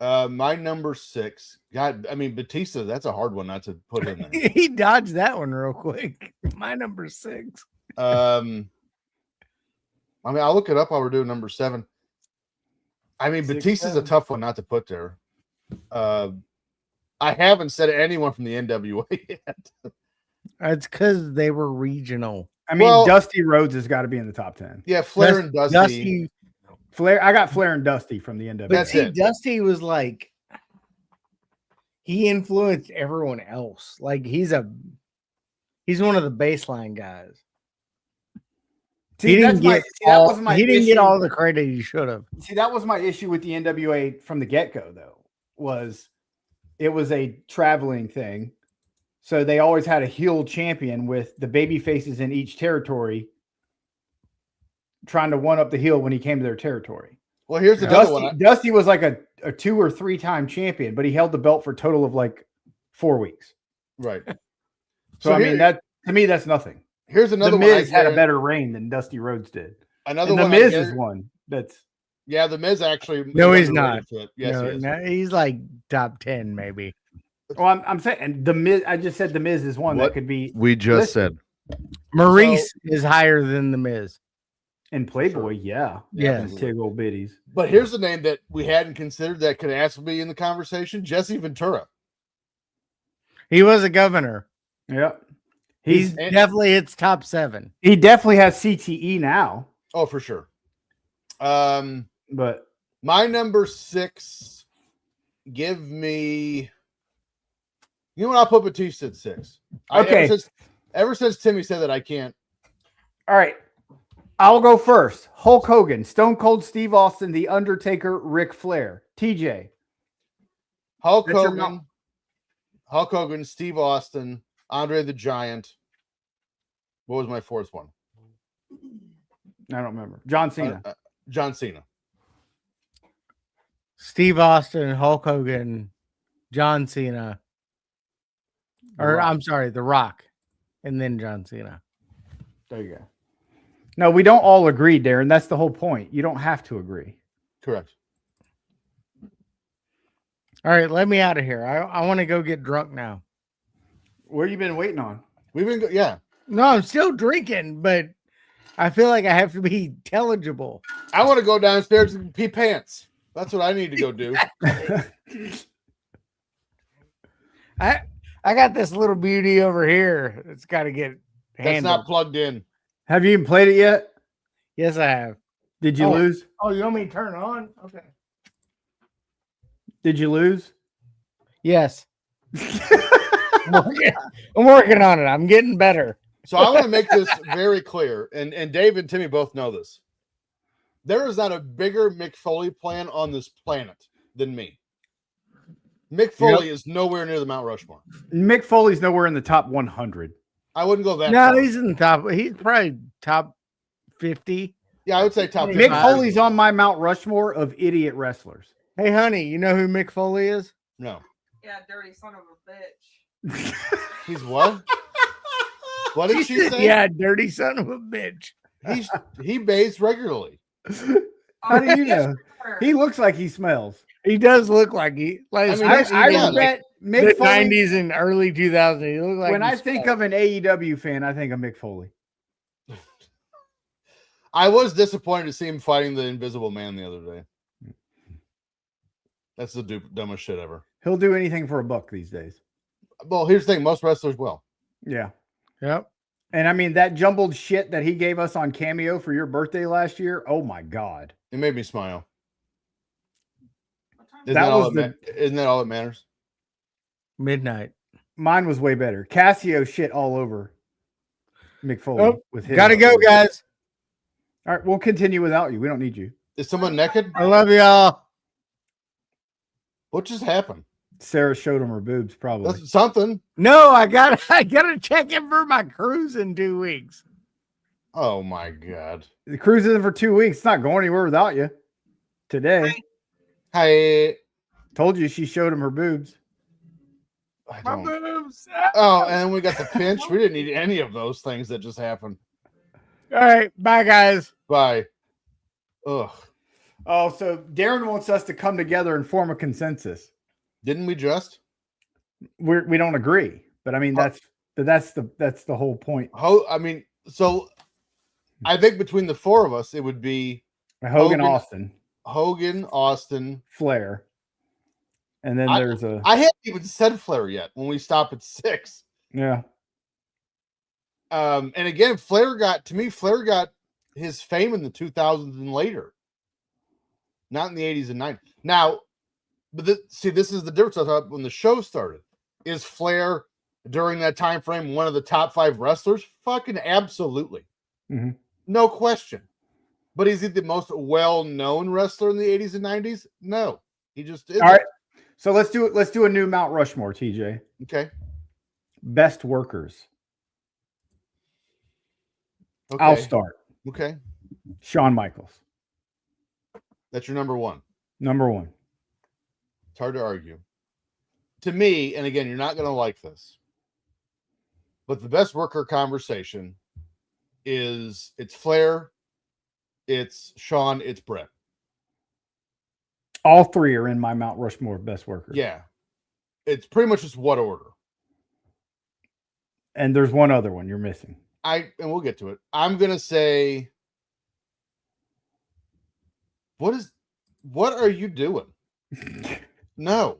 My number 6. God, I mean Batista, that's a hard one not to put in there. He dodged that one real quick. My number 6. I mean, I'll look it up while we're doing number 7. I mean, 6, Batista's 7. a tough one not to put there. I haven't said anyone from the NWA yet. It's because they were regional. I mean, Dusty Rhodes has got to be in the top 10. Yeah, Flair and Dusty. Flair, I got Flair and Dusty from the NWA. But see, Dusty was like, he influenced everyone else. Like he's one of the baseline guys. See, he didn't get all the credit he should have. See, that was my issue with the NWA from the get-go, though, was it was a traveling thing. So they always had a heel champion with the baby faces in each territory trying to one up the heel when he came to their territory. Well, here's another one. Dusty was like a 2 or 3 time champion, but he held the belt for a total of like 4 weeks. Right. So I mean, that to me, that's nothing. Here's another The one. Miz had a better reign than Dusty Rhodes did. Another and one. The Miz is one that's. Yeah, The Miz actually. No, he's not. Yes, no, he is. no, he's like top 10, maybe. Well, I'm saying, and The Miz. I just said The Miz is one that could be. We just said Maurice is higher than The Miz. And Playboy, yeah. Yes. Tig old biddies. But here's the name that we hadn't considered that could ask be in the conversation: Jesse Ventura. He was a governor. Yep. He's definitely its top 7. He definitely has CTE now. Oh, for sure. But my number 6. Give me. You know what? I'll put Batista at 6. Okay. Ever since Timmy said that, I can't. All right. I'll go first. Hulk Hogan, Stone Cold Steve Austin, The Undertaker, Ric Flair. TJ. Hulk Hogan, Steve Austin, Andre the Giant. What was my 4th one? I don't remember. John Cena. John Cena. Steve Austin, Hulk Hogan, John Cena. I'm sorry, The Rock. And then John Cena. There you go. No, we don't all agree, Darren. That's the whole point. You don't have to agree. Correct. All right, let me out of here. I want to go get drunk now. Where you been waiting on? We've been, yeah. No, I'm still drinking, but I feel like I have to be intelligible. I want to go downstairs and pee pants. That's what I need to go do. I got this little beauty over here. It's got to get handled. That's not plugged in. Have you even played it yet? Yes, I have. Did you lose? Oh, you want me to turn it on? Okay. Did you lose? Yes. I'm working on it. I'm getting better. So I want to make this very clear, and Dave and Timmy both know this. There is not a bigger Mick Foley plan on this planet than me. Mick Foley is nowhere near the Mount Rushmore. Mick Foley's nowhere in the top 100. I wouldn't go that No, far. he's in the top. He's probably top 50. Yeah, I would say top 50. Mick Foley's on my Mount Rushmore of idiot wrestlers. Hey, honey, you know who Mick Foley is? No. Yeah, dirty son of a bitch. He's what? What did she say? Yeah, dirty son of a bitch. He bathes regularly. How do you know? He looks like he smells. He does look like he. Like, I bet Mick the Foley. 90s and early 2000s. He looked like When I think of an AEW fan, I think of Mick Foley. I was disappointed to see him fighting the Invisible Man the other day. That's the dumbest shit ever. He'll do anything for a buck these days. Well, here's the thing. Most wrestlers will. Yeah. Yep. And I mean, that jumbled shit that he gave us on Cameo for your birthday last year. Oh my God. It made me smile. What time Isn't that all that matters? Midnight. Mine was way better. Cassio shit all over Mick Foley Oh, with his. gotta go, guys. All right, we'll continue without you. We don't need you. Is someone naked? I love y'all. What just happened? Sarah showed him her boobs, probably. That's something. No, I gotta check in for my cruise in 2 weeks. Oh my god. The cruise isn't for 2 weeks. It's not going anywhere without you. Today. Hey. Told you she showed him her boobs. I My don't. boobs. Oh, and then we got the pinch. We didn't need any of those things that just happened. All right, bye, guys. Bye. Ugh. Oh, so Darren wants us to come together and form a consensus. Didn't we just? We don't agree, but I mean that's the whole point. So I think between the four of us, it would be Hogan, Austin, Flair, and then there's a. I haven't even said Flair yet. When we stop at 6, Yeah. And again, Flair got his fame in the 2000s and later, not in the 80s and 90s. Now, but this is the difference I thought when the show started. Is Flair during that time frame one of the top 5 wrestlers? Fucking absolutely. Mm-hmm. No question. But is he the most well-known wrestler in the 80s and 90s? No. He just isn't. All right. So let's do a new Mount Rushmore, TJ. Okay. Best workers. Okay. I'll start. Okay. Shawn Michaels. That's your number 1. Number 1. It's hard to argue. To me, and again, you're not going to like this, but the best worker conversation is it's Flair, it's Shawn, it's Brett. All 3 are in my Mount Rushmore of best workers. Yeah. It's pretty much just what order. And there's one other one you're missing. And we'll get to it. I'm going to say, what are you doing? No.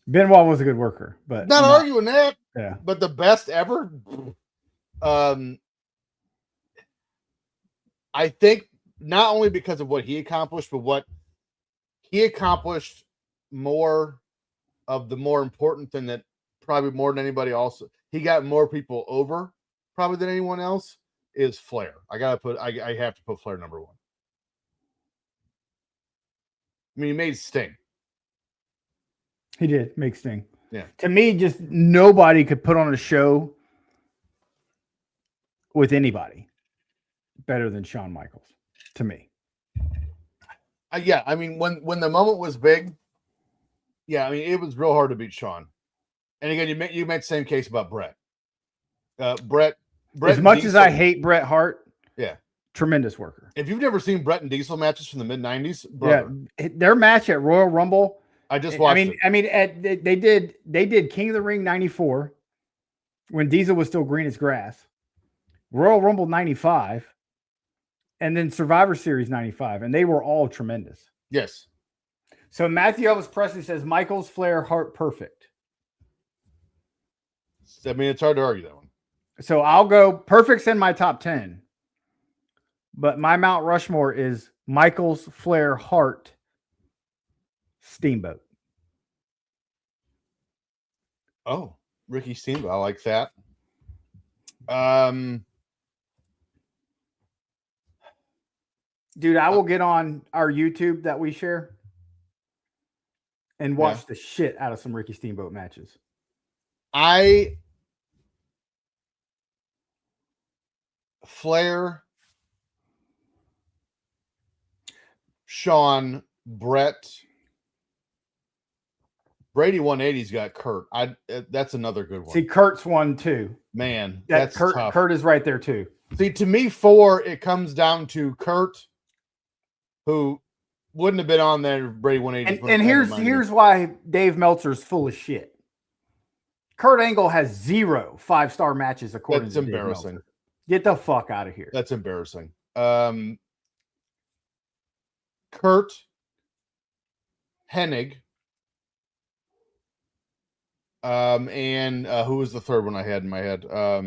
Benoit was a good worker, but Not arguing that. Yeah. But the best ever. I think not only because of what he accomplished, but what he accomplished more of the more important thing that probably more than anybody else, he got more people over probably than anyone else is Flair. I have to put Flair number 1. I mean, he made Sting. He did make Sting. Yeah. To me, just nobody could put on a show with anybody better than Shawn Michaels. To me. Yeah, I mean, when the moment was big, yeah, I mean, it was real hard to beat Shawn. And again, you made the same case about Brett. Brett. As much as I hate Bret Hart, yeah, tremendous worker. If you've never seen Brett and Diesel matches from the mid '90s, brother, yeah, their match at Royal Rumble. I just watched. They did King of the Ring '94 when Diesel was still green as grass. Royal Rumble '95, and then Survivor Series '95, and they were all tremendous. Yes. So Matthew Elvis Presley says Michaels, Flair, Hart, perfect. I mean, it's hard to argue that one. So I'll go perfect's in my top 10. But my Mount Rushmore is Michaels, Flair, Hart, Steamboat. Oh, Ricky Steamboat. I like that. Dude, I will get on our YouTube that we share and watch the shit out of some Ricky Steamboat matches. Flair, Shawn, Brett, Brady 180's got Kurt. That's another good one. See, Kurt's one too. Man, that's Kurt. tough. Kurt is right there too. See, to me, 4, it comes down to Kurt, who wouldn't have been on there if Brady 180. And here's why Dave Meltzer's full of shit. Kurt Angle has 0 5-star matches according to Dave embarrassing. Meltzer. Get the fuck out of here. That's embarrassing. Kurt, Hennig, and who was the third one I had in my head? I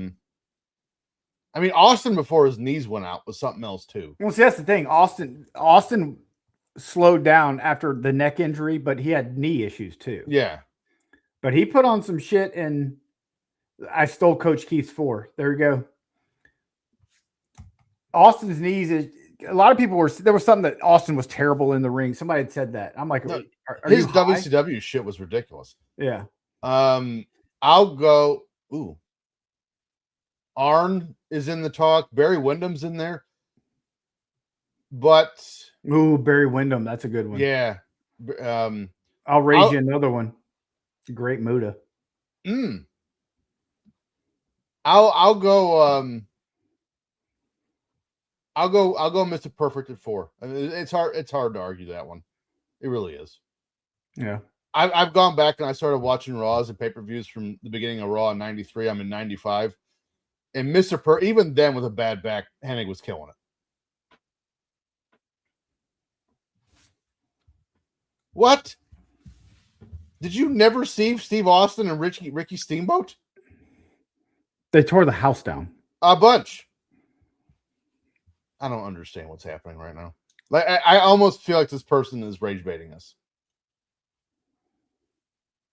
mean, Austin before his knees went out was something else too. Well, see, that's the thing. Austin slowed down after the neck injury, but he had knee issues too. Yeah. But he put on some shit, and I stole Coach Keith's 4. There we go. Austin's knees is. A lot of people there was something that Austin was terrible in the ring. Somebody had said that. I'm like, No, are his you high? WCW shit was ridiculous. Yeah. I'll go. Ooh. Arn is in the talk. Barry Windham's in there. But Ooh, Barry Windham. That's a good one. yeah. I'll raise you another one. Great Muda. I'll go I'll go Mr. Perfect at 4. I mean, it's hard to argue that one. It really is. Yeah. I've gone back and I started watching Raws and pay-per-views from the beginning of Raw in 93. I'm in 95. And Mr. Even then with a bad back, Hennig was killing it. What? Did you never see Steve Austin and Ricky Steamboat? They tore the house down. A bunch. I don't understand what's happening right now. Like I almost feel like this person is rage baiting us.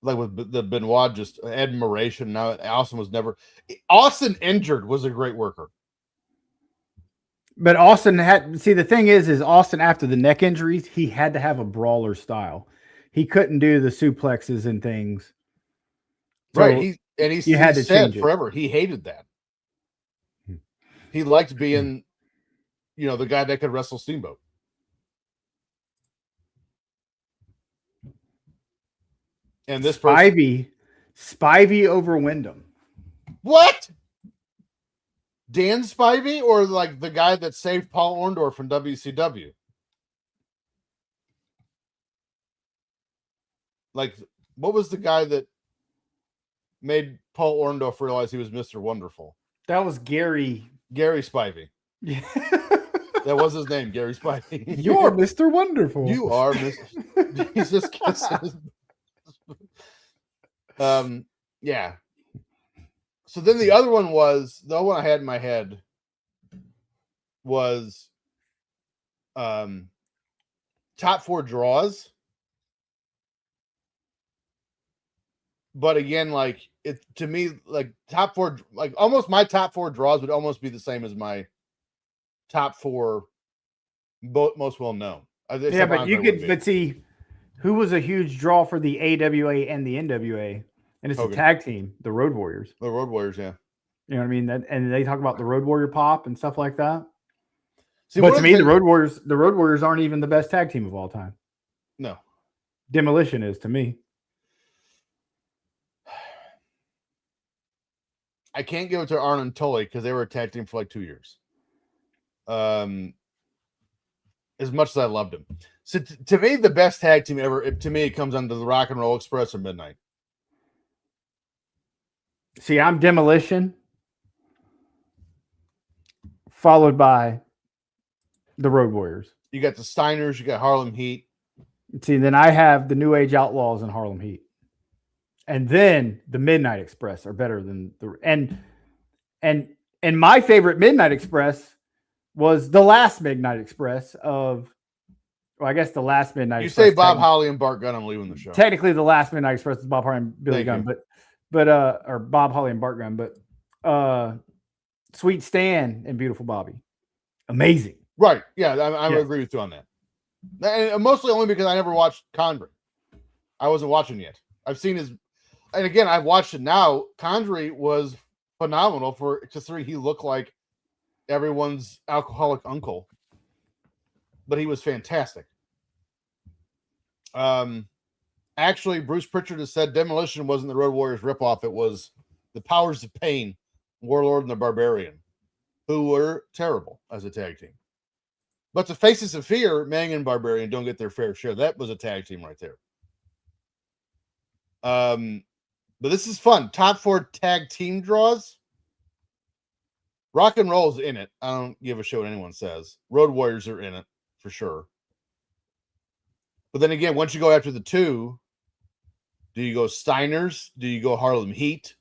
Like with the Benoit, just admiration. Now Austin injured was a great worker. But Austin the thing is Austin after the neck injuries, he had to have a brawler style. He couldn't do the suplexes and things. So right. He had to said change it. forever he hated that. He liked being, the guy that could wrestle Steamboat. And this Spivey over Wyndham. What? Dan Spivey or like the guy that saved Paul Orndorff from WCW? Like, what was the guy that made Paul Orndorff realize he was Mr. Wonderful? That was Gary Spivey. Yeah. That was his name, Gary Spivey. You're Mr. Wonderful. You are Mr. He's just kissing. Yeah. So then the other one I had in my head was top 4 draws. But again, like it to me, like top 4, like almost my top 4 draws would almost be the same as my top 4 most well known. Yeah, but but see, who was a huge draw for the AWA and the NWA? And it's Hogan. a tag team, the Road Warriors. The Road Warriors, yeah. You know what I mean? And they talk about the Road Warrior pop and stuff like that. See, but to me, the Road Warriors aren't even the best tag team of all time. No. Demolition is to me. I can't give it to Arn and Tully because they were a tag team for like 2 years. As much as I loved them. So to me, the best tag team ever, it comes under the Rock and Roll Express or Midnight. See, I'm Demolition, followed by the Road Warriors. You got the Steiners, you got Harlem Heat. See, then I have the New Age Outlaws and Harlem Heat. And then the Midnight Express are better than and my favorite Midnight Express was the last Midnight Express the last Midnight Express. You say Bob Holly and Bart Gunn, I'm leaving the show. Technically, the last Midnight Express is Bob Holly and Billy Gunn, or Bob Holly and Bart Gunn, but Sweet Stan and Beautiful Bobby. Amazing. Right. Yeah, I agree with you on that. And mostly only because I never watched Condrey. I wasn't watching yet. I've seen his, and again, I've watched it now. Condrey was phenomenal considering he looked like everyone's alcoholic uncle, but he was fantastic. Actually, Bruce Pritchard has said Demolition wasn't the Road Warriors ripoff. It was the Powers of Pain, Warlord and the Barbarian, who were terrible as a tag team. But the Faces of Fear, Mang and Barbarian, don't get their fair share. That was a tag team right there. But this is fun. Top 4 tag team draws. Rock and Roll's in it. I don't give a shit what anyone says. Road Warriors are in it for sure. But then again, once you go after the 2, do you go Steiners? Do you go Harlem Heat?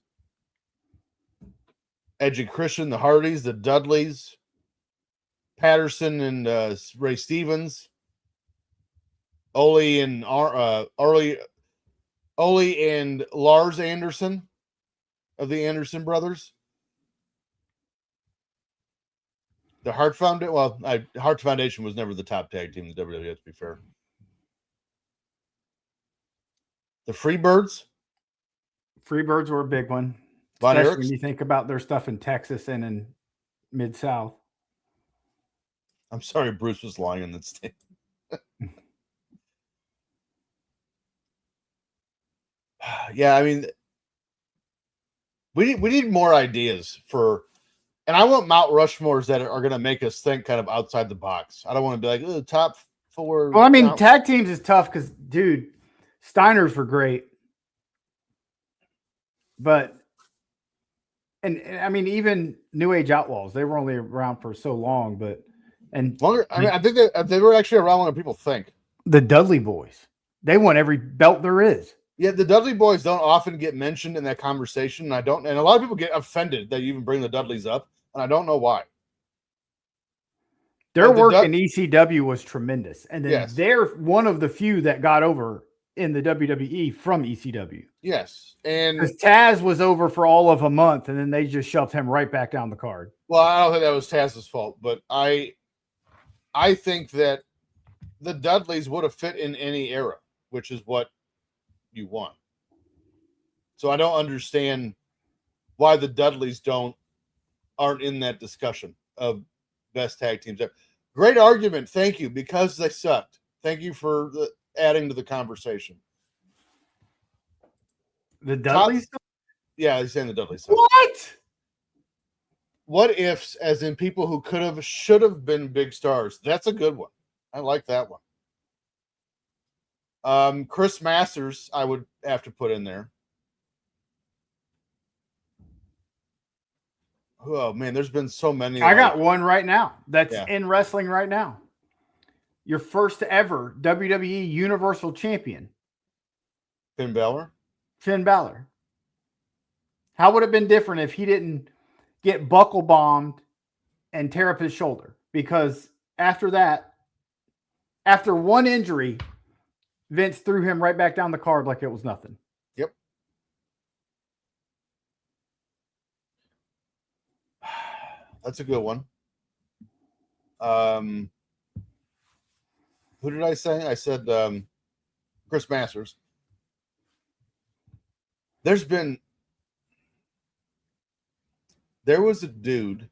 Edge and Christian, the Hardys, the Dudleys, Patterson and Ray Stevens. Ole and Lars Anderson of the Anderson brothers. The Hart Foundation. Well, Hart Foundation was never the top tag team in the WWE. To be fair, the Freebirds. Freebirds were a big one, Von especially when Erichs. you think about their stuff in Texas and in Mid-South. I'm sorry, Bruce was lying in that state. Yeah, I mean, we need more ideas for, and I want Mount Rushmores that are going to make us think kind of outside the box. I don't want to be like, oh, top 4. Well, I mean, tag teams is tough because, dude, Steiners were great, but and I mean, even New Age Outlaws, they were only around for so long, but longer. I mean, I think that they were actually around longer than people think. The Dudley Boys, they won every belt there is. Yeah, the Dudley Boys don't often get mentioned in that conversation. And a lot of people get offended that you even bring the Dudleys up, and I don't know why. Their work in ECW was tremendous, and then yes. They're one of the few that got over in the WWE from ECW. Yes, and because Taz was over for all of a month, and then they just shoved him right back down the card. Well, I don't think that was Taz's fault, but I think that the Dudleys would have fit in any era, which is what you want. So I don't understand why the Dudleys aren't in that discussion of best tag teams. Great argument. Thank you, because they sucked. Thank you for adding to the conversation. The Dudleys? Yeah, he's saying the Dudleys sucked. What ifs, as in people who should have been big stars. That's a good one. I like that one. Chris Masters, I would have to put in there. Oh man, there's been so many. I got one right now that's in wrestling right now. Your first ever WWE Universal Champion, Finn Balor. Finn Balor. How would it have been different if he didn't get buckle bombed and tear up his shoulder? Because after that, after one injury, Vince threw him right back down the card like it was nothing. Yep. That's a good one. Who did I say? I said Chris Masters. There was a dude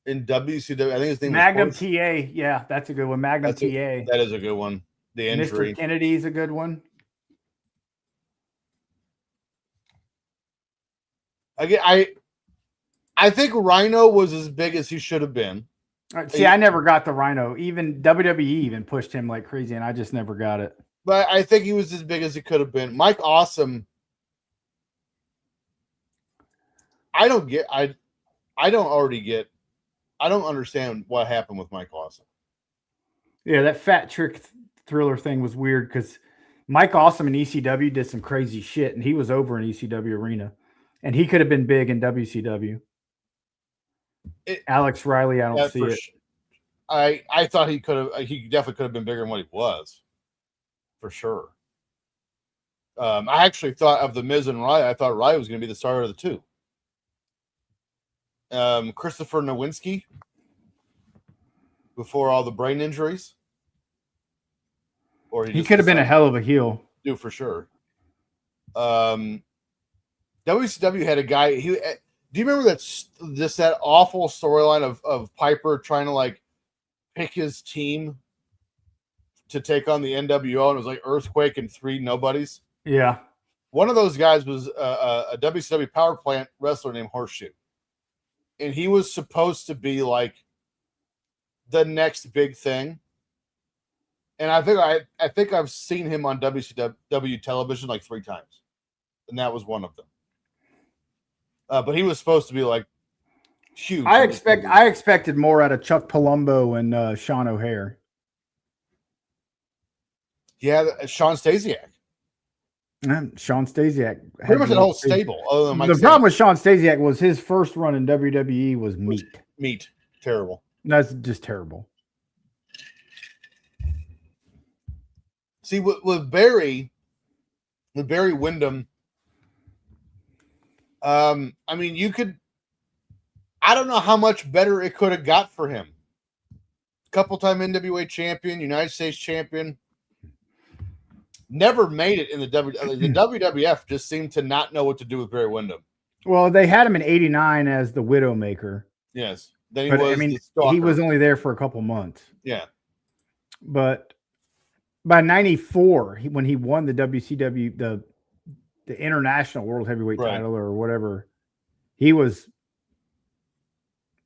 in WCW. I think his name Magnum was TA. Yeah, that's a good one. Magnum TA. That is a good one. The injury. Mr. Kennedy's a good one. Again, I think Rhino was as big as he should have been. See, I never got the Rhino. Even WWE even pushed him like crazy, and I just never got it. But I think he was as big as he could have been. Mike Awesome. I don't understand what happened with Mike Awesome. Yeah, that Fat Trick Thriller thing was weird because Mike Awesome in ECW did some crazy shit, and he was over in ECW arena, and he could have been big in WCW. Alex Riley, I don't see it. I thought he definitely could have been bigger than what he was, for sure. I actually thought of the Miz and Riley. I thought Riley was going to be the starter of the two. Christopher Nowinski, before all the brain injuries, or he could have been a hell of a heel. Do for sure. WCW had a guy. Do you remember that awful storyline of Piper trying to like pick his team to take on the NWO, and it was like Earthquake and 3 nobodies? Yeah. One of those guys was a WCW power plant wrestler named Horseshoe. And he was supposed to be like the next big thing. And I think I've seen him on WCW television like 3 times. And that was one of them. But he was supposed to be like huge. I expected more out of Chuck Palumbo and Sean O'Hare. Yeah, Sean Stasiak. Sean Stasiak. Pretty much the whole stable. Other than Mike the problem with Sean Stasiak was his first run in WWE was meat. Meat. Terrible. That's just terrible. See, with Barry Windham, I mean, you could. I don't know how much better it could have got for him. Couple-time NWA champion, United States champion. Never made it in the WWF. Just seemed to not know what to do with Barry Windham. Well, they had him in '89 as the Widowmaker. Yes, then he But was. I mean, the stalker. he was only there for a couple months. Yeah, but by '94, when he won the WCW, the International World Heavyweight Right. title or whatever, he was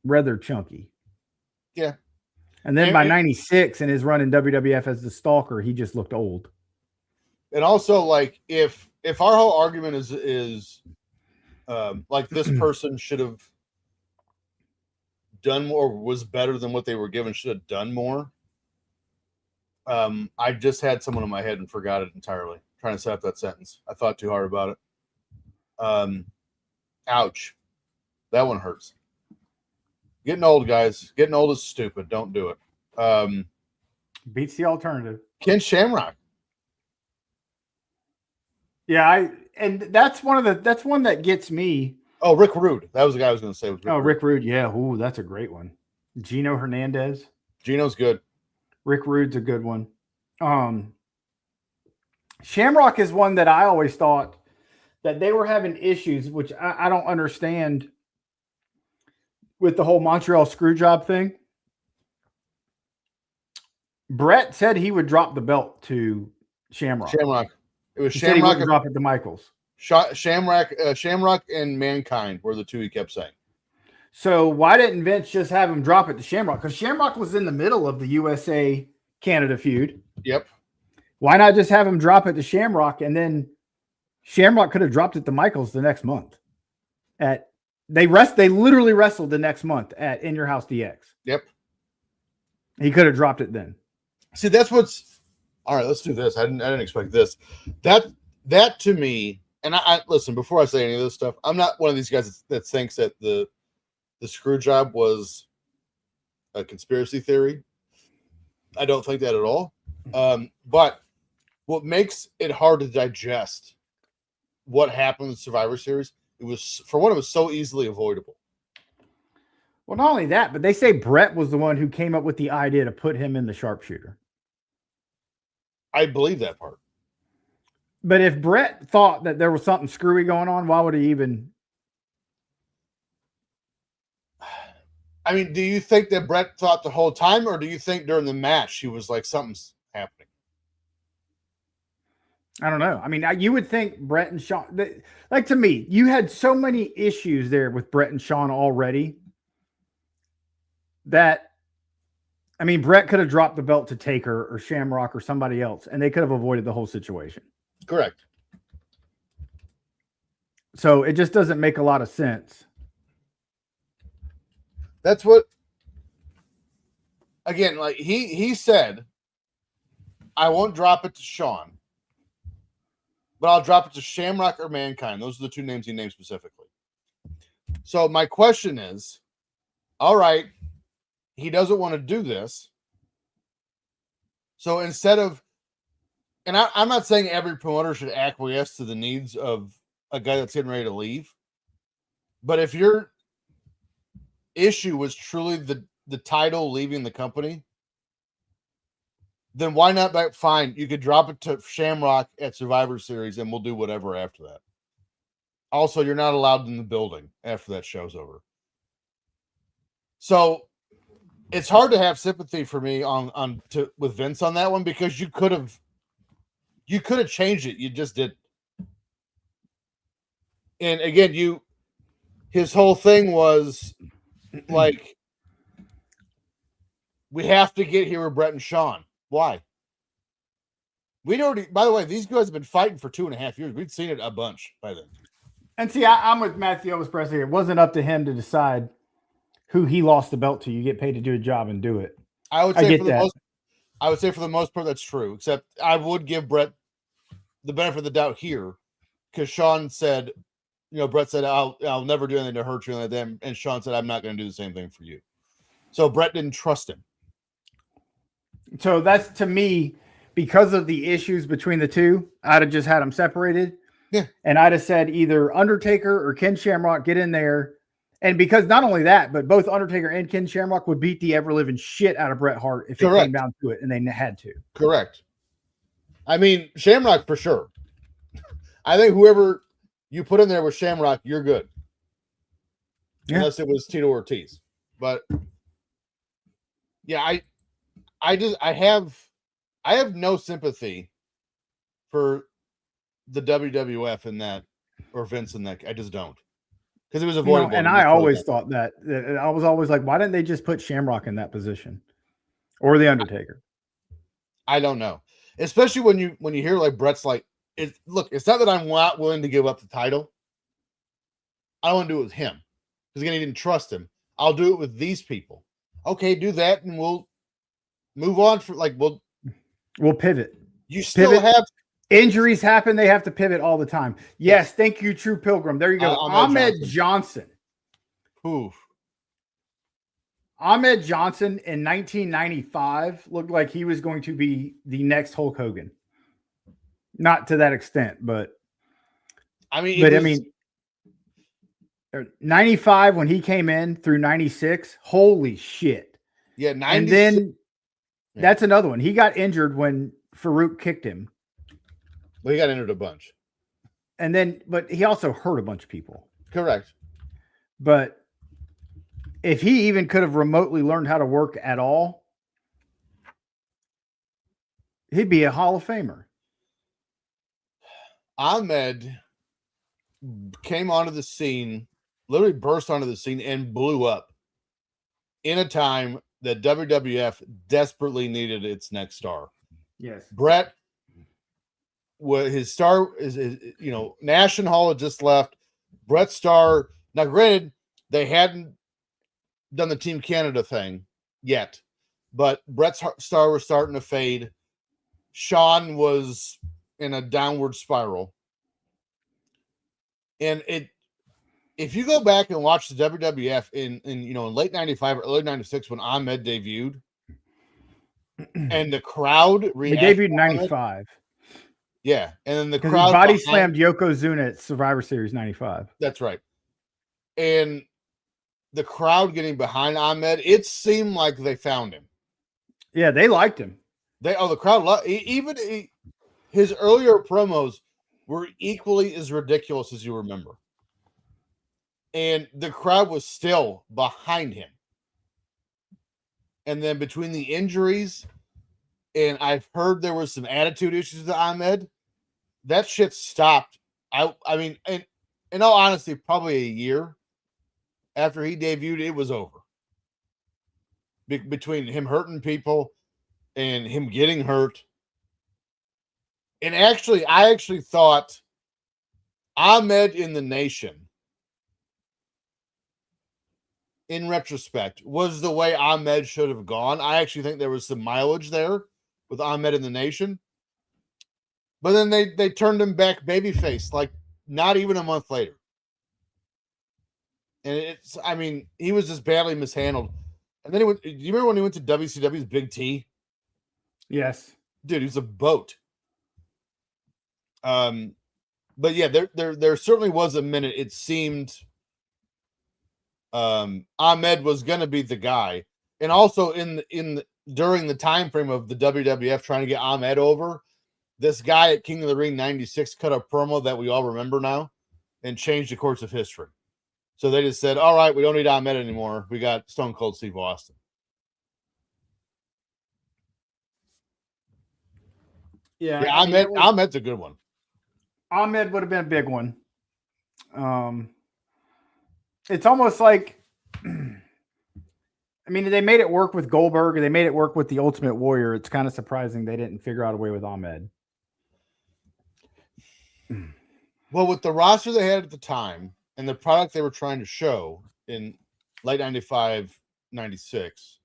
rather chunky. Yeah. And then by '96, in his run in WWF as the Stalker, he just looked old. And also, like, if our whole argument is like this person should have done more, was better than what they were given, should have done more. I just had someone in my head and forgot it entirely. Trying to set up that sentence. I thought too hard about it. Ouch. That one hurts. Getting old, guys. Getting old is stupid. Don't do it. Beats the alternative. Ken Shamrock. Yeah, that's one that gets me. Oh, Rick Rude. That was the guy I was going to say. Was Rick Rude. Yeah, ooh, that's a great one. Gino Hernandez. Gino's good. Rick Rude's a good one. Shamrock is one that I always thought that they were having issues, which I don't understand with the whole Montreal Screwjob thing. Brett said he would drop the belt to Shamrock. It was He said he Shamrock. wouldn't drop it to Michaels. Shamrock and Mankind were the two he kept saying. So why didn't Vince just have him drop it to Shamrock? Because Shamrock was in the middle of the USA Canada feud. Yep. Why not just have him drop it to Shamrock, and then Shamrock could have dropped it to Michaels the next month? They literally wrestled the next month at In Your House DX. Yep. He could have dropped it then. See, that's what's all right. Let's do this. I didn't expect this. That to me, and I listen before I say any of this stuff. I'm not one of these guys that thinks that the screw job was a conspiracy theory. I don't think that at all. But what makes it hard to digest what happened in the Survivor Series, it was so easily avoidable. Well, not only that, but they say Brett was the one who came up with the idea to put him in the sharpshooter. I believe that part. But if Brett thought that there was something screwy going on, why would he even? I mean, do you think that Brett thought the whole time, or do you think during the match he was like, something's happening? I don't know. I mean, you would think Brett and Sean, like, to me, you had so many issues there with Brett and Sean already that, I mean, Brett could have dropped the belt to Taker or Shamrock or somebody else, and they could have avoided the whole situation. Correct. So it just doesn't make a lot of sense. That's what, again, like he said, I won't drop it to Sean, but I'll drop it to Shamrock or Mankind. Those are the two names he named specifically. So my question is, all right, he doesn't want to do this. So instead of, and I'm not saying every promoter should acquiesce to the needs of a guy that's getting ready to leave, but if your issue was truly the title leaving the company, then why not fine? You could drop it to Shamrock at Survivor Series and we'll do whatever after that. Also, you're not allowed in the building after that show's over. So it's hard to have sympathy for me with Vince on that one, because you could have changed it. You just didn't. And again, his whole thing was like, we have to get here with Brett and Sean. Why? We'd already, by the way, these guys have been fighting for 2.5 years. We'd seen it a bunch by then. And see, I'm with Matthew Elvis Presley. It wasn't up to him to decide who he lost the belt to. You get paid to do a job and do it. I would say for the most part, that's true. Except I would give Brett the benefit of the doubt here, because Sean said, Brett said, I'll never do anything to hurt you like that. And Sean said, I'm not going to do the same thing for you. So Brett didn't trust him. So that's, to me, because of the issues between the two, I'd have just had them separated. Yeah. And I'd have said either Undertaker or Ken Shamrock get in there. And because not only that, but both Undertaker and Ken Shamrock would beat the ever-living shit out of Bret Hart if it came down to it, and they had to. Correct. I mean, Shamrock for sure. I think whoever you put in there with Shamrock, you're good. Yeah. Unless it was Tito Ortiz. But yeah, I have no sympathy for the WWF in that, or Vince in that. I just don't. Because it was avoidable. And I always thought that. I was always like, why didn't they just put Shamrock in that position? Or the Undertaker? I don't know. Especially when you hear like Bret's like, look, it's not that I'm not willing to give up the title. I don't want to do it with him. Because again, he didn't trust him. I'll do it with these people. Okay, do that, and we'll move on for like we'll pivot. You still have injuries happen, they have to pivot all the time. Yes, thank you, True Pilgrim. There you go. Ahmed Johnson. Oof. Ahmed Johnson in 1995 looked like he was going to be the next Hulk Hogan. Not to that extent, but I mean, 95 when he came in through 96, holy shit. Yeah, 96. And then that's another one. He got injured when Farouk kicked him. Well, he got injured a bunch. And then, but he also hurt a bunch of people. Correct. But if he even could have remotely learned how to work at all, he'd be a Hall of Famer. Ahmed came onto the scene, literally burst onto the scene and blew up in a time that WWF desperately needed its next star. Yes. Bret, his star is Nash and Hall had just left. Bret's star, now granted, they hadn't done the Team Canada thing yet, but Bret's star was starting to fade. Shawn was in a downward spiral. And if you go back and watch the WWF in late 95 or early 96 when Ahmed debuted, and the crowd reacted. He debuted in 95. Yeah, and then the crowd he body slammed Yokozuna at Survivor Series 95. That's right. And the crowd getting behind Ahmed, it seemed like they found him. Yeah, they liked him. The crowd loved even his earlier promos were equally as ridiculous as you remember. And the crowd was still behind him. And then between the injuries, and I've heard there was some attitude issues with Ahmed, that shit stopped. I mean, in all honesty, probably a year after he debuted, it was over. Between him hurting people and him getting hurt. And I actually thought Ahmed in the Nation, in retrospect, was the way Ahmed should have gone. I actually think there was some mileage there with Ahmed in the Nation. But then they turned him back babyface, like not even a month later. And he was just badly mishandled. And then do you remember when he went to WCW's Big T? Yes. Dude, he's a boat. But yeah, there certainly was a minute it seemed Ahmed was going to be the guy. And also during the time frame of the WWF trying to get Ahmed over, this guy at King of the Ring 96 cut a promo that we all remember now and changed the course of history. So they just said, all right, we don't need Ahmed anymore. We got Stone Cold Steve Austin. Yeah, Ahmed's a good one. Ahmed would have been a big one. It's almost like, they made it work with Goldberg, and they made it work with the Ultimate Warrior. It's kind of surprising they didn't figure out a way with Ahmed. Well, with the roster they had at the time and the product they were trying to show in late 95, 96,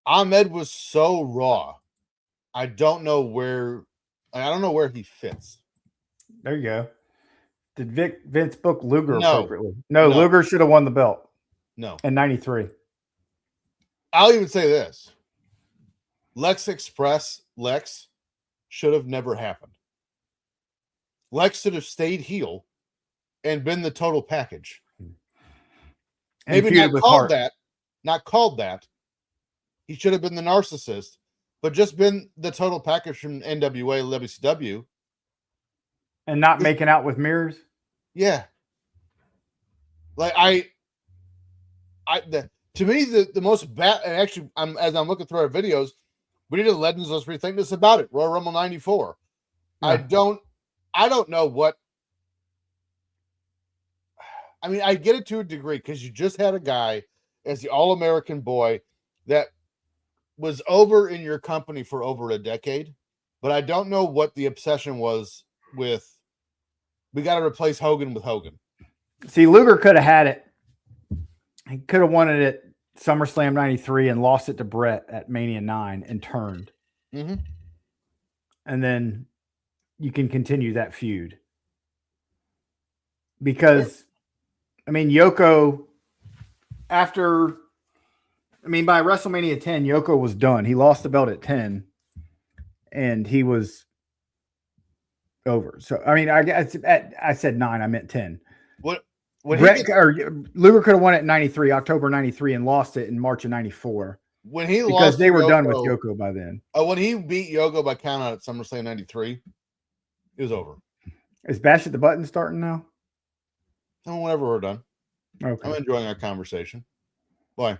Ahmed was so raw. I don't know where he fits. There you go. Did Vince book Luger appropriately? No, Luger should have won the belt. No. In 93. I'll even say this. Lex Express, Lex should have never happened. Lex should have stayed heel and been the total package. Maybe not called that. Not called that. He should have been the narcissist, but just been the total package from NWA, WCW. And not making out with mirrors? Yeah. Like to me, the most bad, and actually, as I'm looking through our videos, we did a Legends. Let's rethink this about it. Royal Rumble 94. Yeah. I don't know what. I mean, I get it to a degree because you just had a guy as the All-American boy that was over in your company for over a decade, but I don't know what the obsession was with. We got to replace Hogan with Hogan. See, Luger could have had it. He could have won it at SummerSlam 93 and lost it to Brett at Mania 9 and turned. Mm-hmm. And then you can continue that feud. Because, I mean, Yoko, by WrestleMania 10, Yoko was done. He lost the belt at 10, and he was over. So, I mean, I said 9, I meant 10. Luger could have won it in 93, October 93, and lost it in March of 94. When he because lost, they were done with Yoko by then. When he beat Yoko by count out at SummerSlam 93, it was over. Is Bash at the Button starting now? No, whenever we're done. Okay. I'm enjoying our conversation. Why?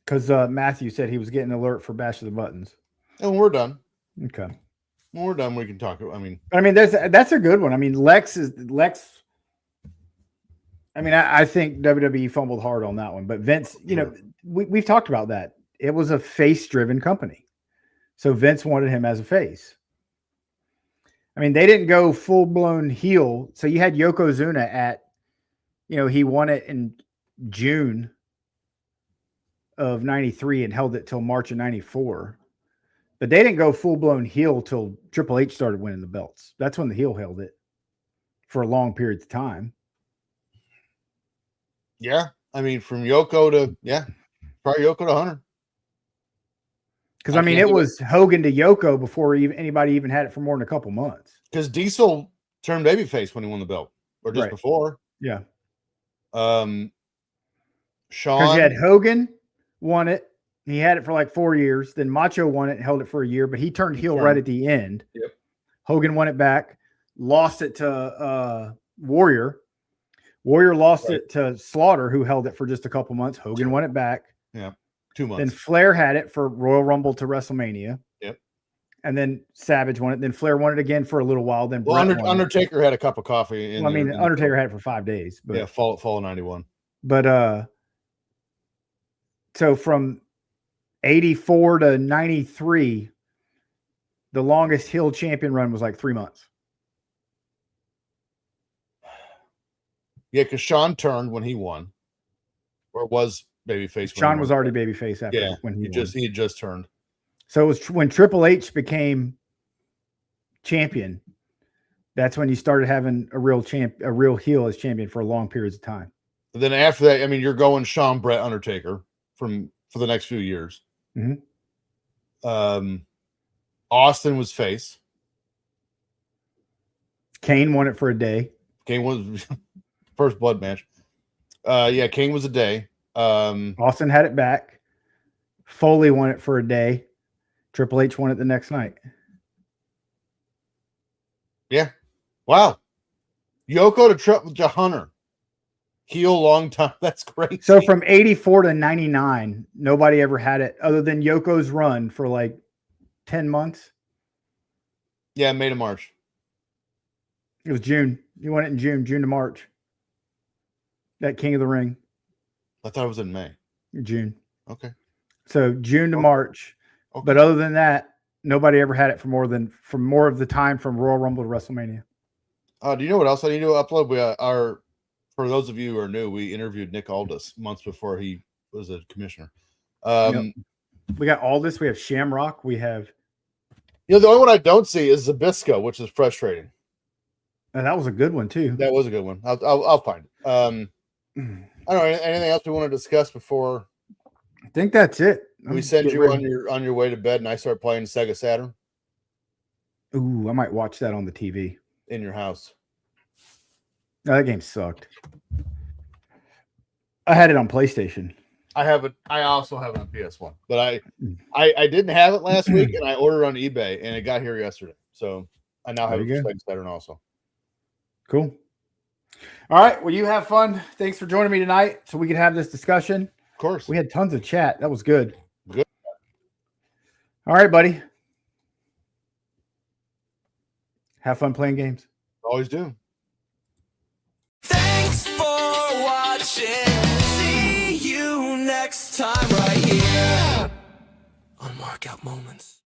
Because Matthew said he was getting an alert for Bash of the Buttons. And when we're done. Okay. When we're done, we can talk. I mean, that's a good one. I mean, Lex. I mean, I think WWE fumbled hard on that one, but Vince, we've talked about that. It was a face-driven company. So Vince wanted him as a face. I mean, they didn't go full-blown heel. So you had Yokozuna at, he won it in June of 93 and held it till March of 94. But they didn't go full-blown heel till Triple H started winning the belts. That's when the heel held it for a long period of time. Yeah. I mean, from Yoko to, probably Yoko to Hunter. Because, I mean, it was Hogan to Yoko before anybody even had it for more than a couple months. Because Diesel turned babyface when he won the belt, or just before. Yeah. Sean. Because you had Hogan won it. He had it for like 4 years. Then Macho won it and held it for a year, but he turned heel right at the end. Yep. Hogan won it back, lost it to Warrior. Warrior lost it to Slaughter, who held it for just a couple months. Hogan won it back. Yeah. 2 months. Then Flair had it for Royal Rumble to WrestleMania. Yep. And then Savage won it. Then Flair won it again for a little while. Then Undertaker had a cup of coffee. Undertaker had it for 5 days. But, fall of 91. But so from 84 to 93, the longest heel champion run was like 3 months. Yeah, because Sean turned when he won, or was babyface. Sean was already babyface after when he had just turned. So it was when Triple H became champion. That's when you started having a real heel as champion for long periods of time. And then after that, I mean, you're going Shawn, Brett, Undertaker for the next few years. Mm-hmm. Austin was face. Kane won it for a day. Kane was first blood match. Kane was a day. Austin had it back. Foley won it for a day. Triple H won it the next night. Yeah. Wow. Yoko to Hunter. Heel long time. That's crazy. So from 84 to 99, nobody ever had it other than Yoko's run for like 10 months. Yeah, May to March. It was June. He won it in June to March. That King of the Ring. I thought it was in May. June. Okay. So June to March. Okay. But other than that, nobody ever had it for more of the time from Royal Rumble to WrestleMania. Do you know what else I need to upload? For those of you who are new, we interviewed Nick Aldis months before he was a commissioner. We got Aldis. We have Shamrock. We have. The only one I don't see is Zbyszko, which is frustrating. And that was a good one too. That was a good one. I'll find it. I don't know anything else we want to discuss before. I think that's it. we send you on your way to bed, and I start playing Sega Saturn Ooh, I might watch that on the TV. in your house. No, that game sucked. I had it on PlayStation. I have it. I also have it on PS1, but I didn't have it last week, and I ordered on eBay, and it got here yesterday. So I now have it for Sega Saturn also. Cool. All right. Well, you have fun. Thanks for joining me tonight, so we could have this discussion. Of course, we had tons of chat. That was good. Good. All right, buddy. Have fun playing games. Always do. Thanks for watching. See you next time right here on Markout Moments.